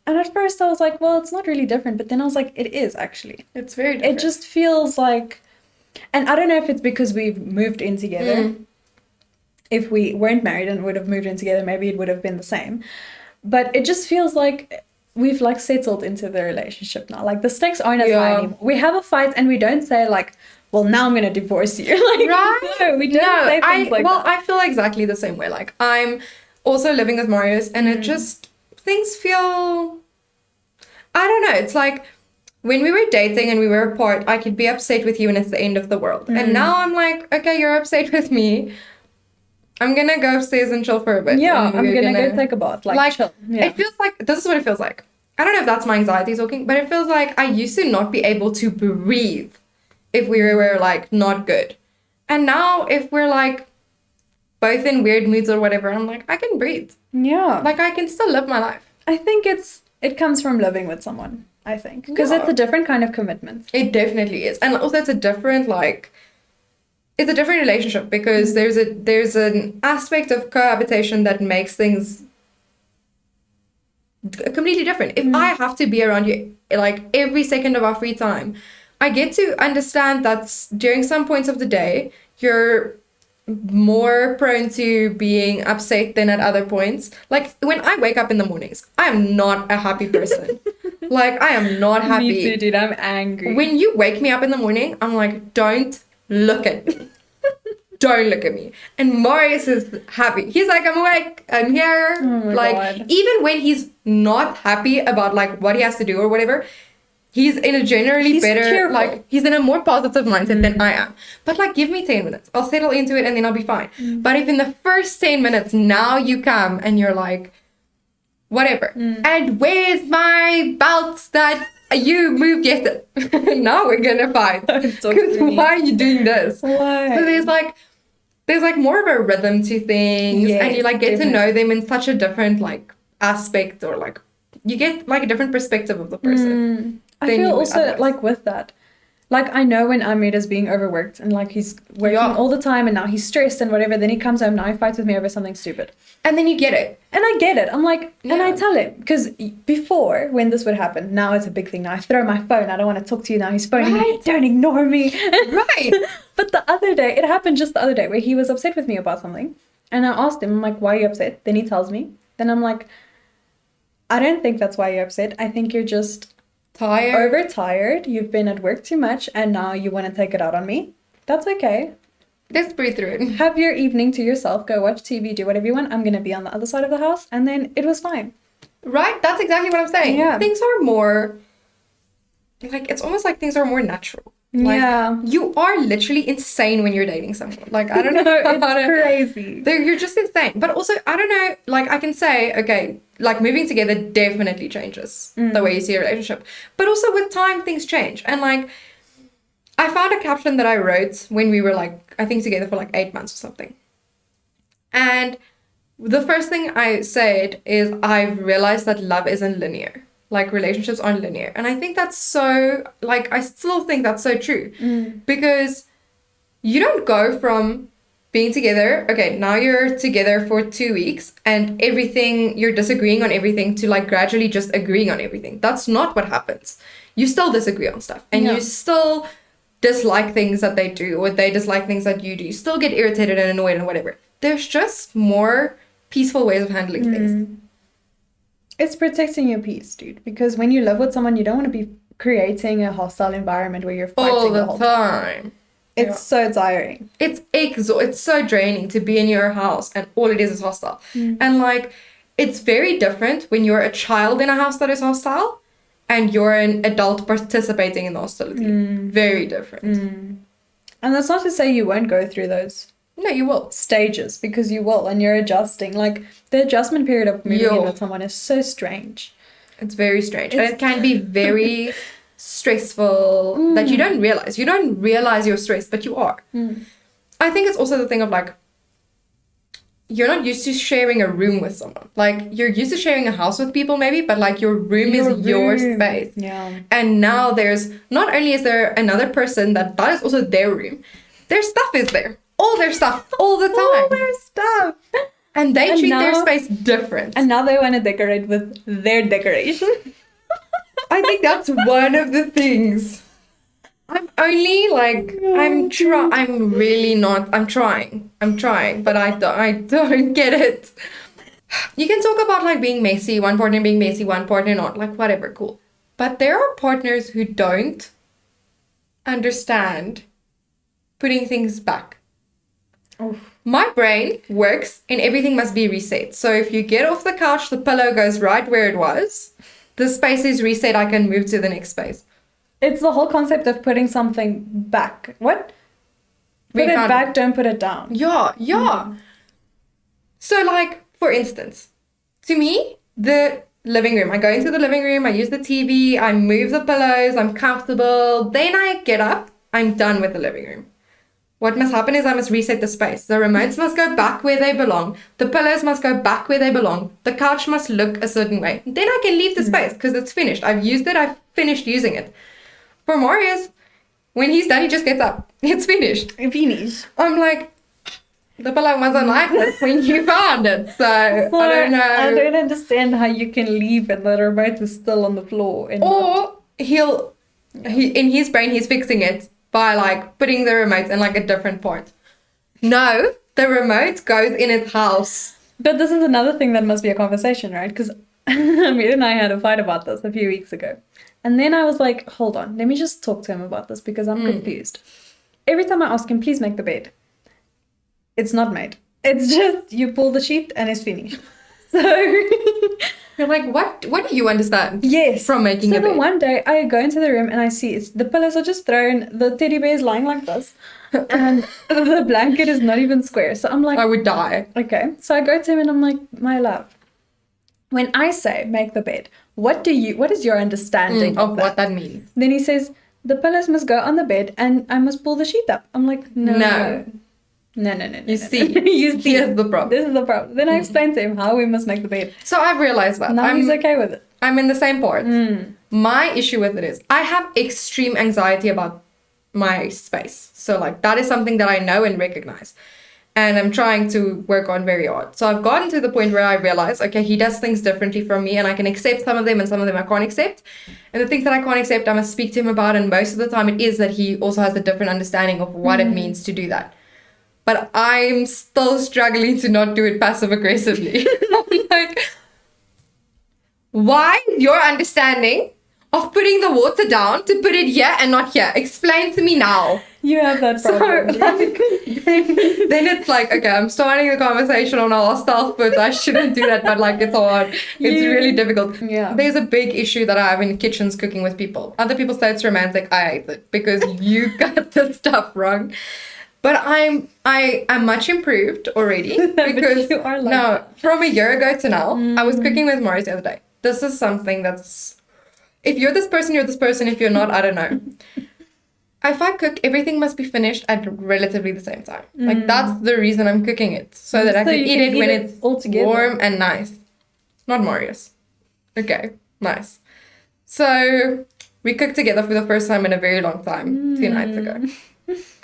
[SPEAKER 1] And at first I was like, well, it's not really different. But then I was like, it is actually.
[SPEAKER 2] It's very different.
[SPEAKER 1] It just feels like... And I don't know if it's because we've moved in together. If we weren't married and would have moved in together, maybe it would have been the same. But it just feels like we've like settled into the relationship now. Like the stakes aren't as high anymore. We have a fight and we don't say like, well, now I'm going to divorce you. Like,
[SPEAKER 2] right?
[SPEAKER 1] No, we don't say things like that.
[SPEAKER 2] I feel exactly the same way. Like I'm also living with Marius and it just, things feel, I don't know. It's like, when we were dating and we were apart, I could be upset with you and it's the end of the world. And now I'm like, okay, you're upset with me. I'm going to go upstairs and chill for a bit.
[SPEAKER 1] Yeah, I'm going to go take a bath. Like chill. Yeah.
[SPEAKER 2] It feels like, this is what it feels like. I don't know if that's my anxiety talking, but it feels like I used to not be able to breathe if we were like not good. And now if we're like both in weird moods or whatever, I'm like, I can breathe.
[SPEAKER 1] Yeah.
[SPEAKER 2] Like I can still live my life.
[SPEAKER 1] I think it comes from living with someone. I think because it's a different kind of commitment.
[SPEAKER 2] It definitely is, and also it's a different relationship because there's an aspect of cohabitation that makes things completely different. If I have to be around you like every second of our free time, I get to understand that during some points of the day you're more prone to being upset than at other points. Like when I wake up in the mornings, I am not a happy person. Like I am not happy.
[SPEAKER 1] Me too, dude. I'm angry.
[SPEAKER 2] When you wake me up in the morning, I'm like, don't look at me. Don't look at me. And Marius is happy. He's like, I'm awake. I'm here.
[SPEAKER 1] Oh my
[SPEAKER 2] like
[SPEAKER 1] God.
[SPEAKER 2] even when he's not happy about like what he has to do or whatever, He's in a generally
[SPEAKER 1] He's
[SPEAKER 2] better,
[SPEAKER 1] cheerful.
[SPEAKER 2] like, he's in a more positive mindset than I am. But, like, give me 10 minutes. I'll settle into it and then I'll be fine. But if in the first 10 minutes, now you come and you're like, whatever. And where's my belt that you moved yesterday? Now we're gonna fight. Because why are you doing this?
[SPEAKER 1] Why?
[SPEAKER 2] So there's like more of a rhythm to things, and you
[SPEAKER 1] Yes,
[SPEAKER 2] like get
[SPEAKER 1] definitely.
[SPEAKER 2] to know them in such a different like aspect, or like you get like a different perspective of the person.
[SPEAKER 1] I
[SPEAKER 2] than
[SPEAKER 1] feel
[SPEAKER 2] you would
[SPEAKER 1] also
[SPEAKER 2] otherwise.
[SPEAKER 1] like with that. Like I know when Ahmed is being overworked and like he's working
[SPEAKER 2] Yeah.
[SPEAKER 1] all the time and now he's stressed and whatever, then he comes home, now he fights with me over something stupid.
[SPEAKER 2] And then you get it.
[SPEAKER 1] And I get it. I'm like, and I
[SPEAKER 2] Yeah.
[SPEAKER 1] tell him, because before when this would happen, now it's a big thing. Now I throw my phone. I don't want to talk to you. Now he's phoning me.
[SPEAKER 2] Right.
[SPEAKER 1] Don't ignore me.
[SPEAKER 2] Right.
[SPEAKER 1] But the other day, it happened just the other day where he was upset with me about something. And I asked him, I'm like, why are you upset? Then he tells me. Then I'm like, I don't think that's why you're upset. I think you're just
[SPEAKER 2] Tired.
[SPEAKER 1] overtired. You've been at work too much and now you want to take it out on me. That's okay.
[SPEAKER 2] Let's breathe through it.
[SPEAKER 1] Have your evening to yourself. Go watch TV, do whatever you want. I'm going to be on the other side of the house. And then it was fine.
[SPEAKER 2] Right? That's exactly what I'm saying.
[SPEAKER 1] Yeah.
[SPEAKER 2] Things are more like, it's almost like things are more natural. Like,
[SPEAKER 1] Yeah.
[SPEAKER 2] you are literally insane when you're dating someone. Like, I don't know
[SPEAKER 1] No,
[SPEAKER 2] how
[SPEAKER 1] it's
[SPEAKER 2] to...
[SPEAKER 1] crazy.
[SPEAKER 2] You're just insane. But also, I don't know, like, I can say, okay, like, moving together definitely changes the way you see a relationship. But also, with time, things change. And, like, I found a caption that I wrote when we were, like, I think together for, like, 8 months or something. And the first thing I said is, I've realized that love isn't linear. Like, relationships aren't linear. And I think that's so, like, I still think that's so true. Because you don't go from being together, okay, now you're together for 2 weeks and everything, you're disagreeing on everything, to like gradually just agreeing on everything. That's not what happens. You still disagree on stuff and
[SPEAKER 1] Yeah.
[SPEAKER 2] you still dislike things that they do, or they dislike things that you do. You still get irritated and annoyed and whatever. There's just more peaceful ways of handling things.
[SPEAKER 1] It's protecting your peace, dude. Because when you live with someone, you don't want to be creating a hostile environment where you're fighting
[SPEAKER 2] All
[SPEAKER 1] the
[SPEAKER 2] the
[SPEAKER 1] whole time.
[SPEAKER 2] time.
[SPEAKER 1] It's so tiring.
[SPEAKER 2] It's so draining to be in your house and all it is hostile. And like, it's very different when you're a child in a house that is hostile and you're an adult participating in the hostility. Very different.
[SPEAKER 1] And that's not to say you won't go through those
[SPEAKER 2] No, you will.
[SPEAKER 1] stages, because you will, and you're adjusting. Like, the adjustment period of moving in
[SPEAKER 2] Yo.
[SPEAKER 1] with someone is so strange.
[SPEAKER 2] It's very strange. And it can be very stressful that you don't realize. You don't realize you're stressed, but you are. I think it's also the thing of like, you're not used to sharing a room with someone. Like, you're used to sharing a house with people maybe, but like your room is your space.
[SPEAKER 1] Yeah.
[SPEAKER 2] And now there's, not only is there another person that is also their room, their stuff is there. All their stuff, all the time.
[SPEAKER 1] All their stuff.
[SPEAKER 2] And they
[SPEAKER 1] And
[SPEAKER 2] treat their
[SPEAKER 1] now-
[SPEAKER 2] space different.
[SPEAKER 1] And now they want to decorate with their decoration.
[SPEAKER 2] I think that's one of the things. I'm only like, I'm trying, but I don't get it. You can talk about like being messy, one partner being messy, one partner not, like whatever, cool. But there are partners who don't understand putting things back. My brain works and everything must be reset. So if you get off the couch, the pillow goes right where it was. The space is reset, I can move to the next space.
[SPEAKER 1] It's the whole concept of putting something back. What?
[SPEAKER 2] We
[SPEAKER 1] Put it
[SPEAKER 2] found-
[SPEAKER 1] back, don't put it down.
[SPEAKER 2] Yeah. So like, for instance, to me, the living room, I go into the living room, I use the TV, I move the pillows, I'm comfortable. Then I get up, I'm done with the living room. What must happen is I must reset the space. The remotes must go back where they belong. The pillows must go back where they belong. The couch must look a certain way. Then I can leave the space because it's finished. I've used it. I've finished using it. For Marius, when he's done, he just gets up. It's finished.
[SPEAKER 1] Finish.
[SPEAKER 2] I'm like, the pillow wasn't like this when you found it. So, I don't know.
[SPEAKER 1] I don't understand how you can leave and the remote is still on the floor. And
[SPEAKER 2] Or in his brain, he's fixing it by like putting the remote in like a different part. No, the remote goes in its house.
[SPEAKER 1] But this is another thing that must be a conversation, right? Because Amir and I had a fight about this a few weeks ago. And then I was like, hold on, let me just talk to him about this because I'm confused. Every time I ask him, please make the bed, it's not made. It's just you pull the sheet and it's finished. So
[SPEAKER 2] You're like, what do you understand?
[SPEAKER 1] Yes.
[SPEAKER 2] From making
[SPEAKER 1] so
[SPEAKER 2] a bed?
[SPEAKER 1] So one day I go into the room and I see the pillows are just thrown, the teddy bear is lying like this, and the blanket is not even square. So I'm like,
[SPEAKER 2] I would die.
[SPEAKER 1] Okay. So I go to him and I'm like, my love, when I say make the bed, what is your understanding
[SPEAKER 2] of what that means?
[SPEAKER 1] Then he says, the pillows must go on the bed and I must pull the sheet up. I'm like, no.
[SPEAKER 2] You see,
[SPEAKER 1] you see,
[SPEAKER 2] here's the problem.
[SPEAKER 1] This is the problem. Then I explained to him how we must make the bed.
[SPEAKER 2] So I've realized that.
[SPEAKER 1] Now he's okay with it.
[SPEAKER 2] I'm in the same part. My issue with it is I have extreme anxiety about my space. So like that is something that I know and recognize. And I'm trying to work on very hard. So I've gotten to the point where I realize, okay, he does things differently from me and I can accept some of them and some of them I can't accept. And the things that I can't accept, I must speak to him about. And most of the time it is that he also has a different understanding of what it means to do that. But I'm still struggling to not do it passive aggressively. I'm like, why is your understanding of putting the water down to put it here and not here? Explain to me now.
[SPEAKER 1] You have that problem.
[SPEAKER 2] So, like, then it's like, okay, I'm starting the conversation on a hostile foot. I shouldn't do that, but like it's hard. It's really difficult.
[SPEAKER 1] Yeah.
[SPEAKER 2] There's a big issue that I have in kitchens cooking with people. Other people say it's romantic. I hate it because you got the stuff wrong. But I'm much improved already because
[SPEAKER 1] you are like
[SPEAKER 2] from a year ago to now, I was cooking with Morris the other day. This is something that's, if you're this person, you're this person. If you're not, I don't know. If I cook, everything must be finished at relatively the same time. Like that's the reason I'm cooking it, so that I can eat it when it's
[SPEAKER 1] all together.
[SPEAKER 2] Warm and nice. Not Marius. Okay, nice. So we cooked together for the first time in a very long time, 2 nights ago.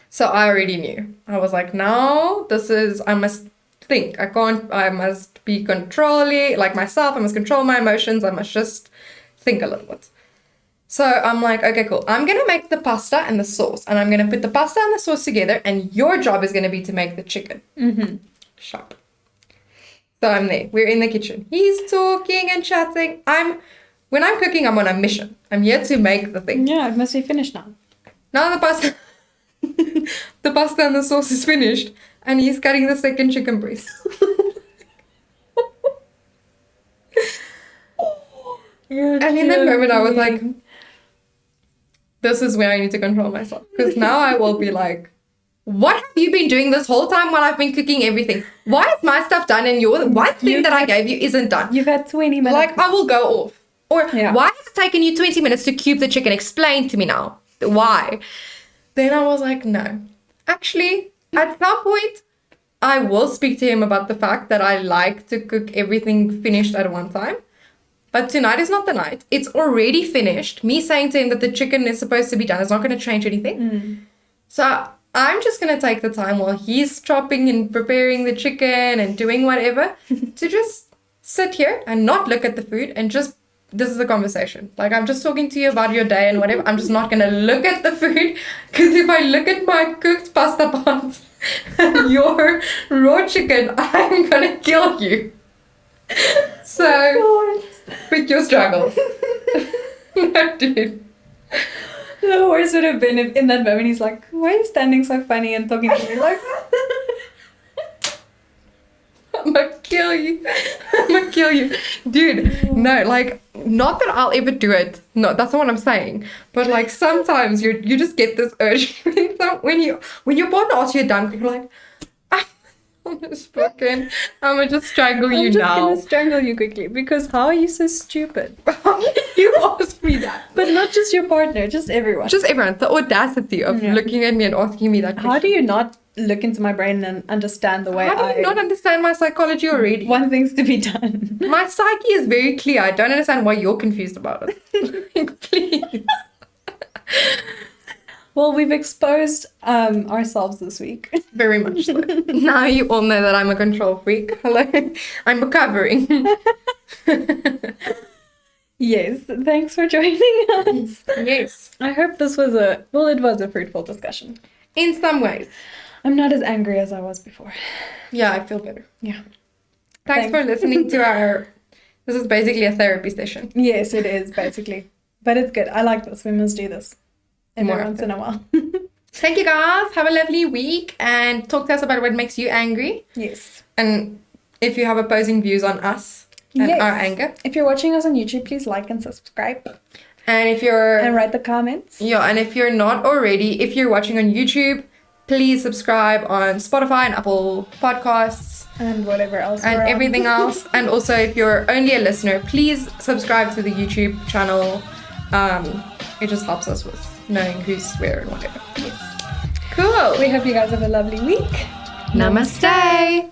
[SPEAKER 2] So I already knew. I was like, now I must think. I must be controlling, like myself. I must control my emotions. I must just think a little bit. So I'm like, okay, cool. I'm going to make the pasta and the sauce. And I'm going to put the pasta and the sauce together. And your job is going to be to make the chicken. Sharp. So I'm there. We're in the kitchen. He's talking and chatting. When I'm cooking, I'm on a mission. I'm here to make the thing.
[SPEAKER 1] Yeah, it must be finished now.
[SPEAKER 2] Now the pasta... the pasta and the sauce is finished. And he's cutting the second chicken breast. And in that moment, I was like... This is where I need to control myself. Because now I will be like, what have you been doing this whole time while I've been cooking everything? Why is my stuff done and your one thing that I gave you isn't done?
[SPEAKER 1] You've had 20 minutes.
[SPEAKER 2] Like, I will go off. Or why has it taken you 20 minutes to cube the chicken? Explain to me now. Why? Then I was like, no. Actually, at some point, I will speak to him about the fact that I like to cook everything finished at one time. But tonight is not the night. It's already finished. Me saying to him that the chicken is supposed to be done is not going to change anything. So I'm just going to take the time while he's chopping and preparing the chicken and doing whatever to just sit here and not look at the food and just, this is a conversation. Like, I'm just talking to you about your day and whatever. I'm just not going to look at the food, because if I look at my cooked pasta pot and your raw chicken, I'm going to kill you. So, with your struggles. No, dude.
[SPEAKER 1] The worst would have been if in that moment he's like, why are you standing so funny and talking to me like
[SPEAKER 2] I'm gonna kill you. I'm gonna kill you. Dude, no, like, not that I'll ever do it. No, that's not what I'm saying. But like sometimes you just get this urge when your partner asks you a dumb thing, you're like, I'm gonna just strangle you now.
[SPEAKER 1] I'm just gonna strangle you quickly, because how are you so stupid?
[SPEAKER 2] You asked me that.
[SPEAKER 1] But not just your partner, just everyone.
[SPEAKER 2] Just everyone. The audacity of looking at me and asking me that question.
[SPEAKER 1] How do you not look into my brain and understand the way
[SPEAKER 2] How do you not understand my psychology already?
[SPEAKER 1] want things to be done?
[SPEAKER 2] My psyche is very clear. I don't understand why you're confused about it. Please.
[SPEAKER 1] Well, we've exposed ourselves this week.
[SPEAKER 2] Very much so. Now you all know that I'm a control freak. Hello. I'm recovering.
[SPEAKER 1] Yes, thanks for joining us.
[SPEAKER 2] Yes.
[SPEAKER 1] I hope this was it was a fruitful discussion.
[SPEAKER 2] In some ways.
[SPEAKER 1] I'm not as angry as I was before.
[SPEAKER 2] Yeah, I feel better.
[SPEAKER 1] Yeah.
[SPEAKER 2] Thanks for listening to this is basically a therapy session.
[SPEAKER 1] Yes, it is, basically. But it's good. I like this. We must do this every once in a while.
[SPEAKER 2] Thank you, guys. Have a lovely week and talk to us about what makes you angry.
[SPEAKER 1] Yes.
[SPEAKER 2] And if you have opposing views on us, and
[SPEAKER 1] Yes.
[SPEAKER 2] our anger.
[SPEAKER 1] If you're watching us on YouTube, please like and subscribe.
[SPEAKER 2] And if you're
[SPEAKER 1] And write the comments.
[SPEAKER 2] Yeah, and if you're not already, if you're watching on YouTube, please subscribe on Spotify and Apple Podcasts
[SPEAKER 1] And whatever else.
[SPEAKER 2] and
[SPEAKER 1] we're on.
[SPEAKER 2] everything else. And also, if you're only a listener, please subscribe to the YouTube channel. It just helps us with knowing who's where and whatever.
[SPEAKER 1] Yes.
[SPEAKER 2] Cool.
[SPEAKER 1] We hope you guys have a lovely week.
[SPEAKER 2] Namaste.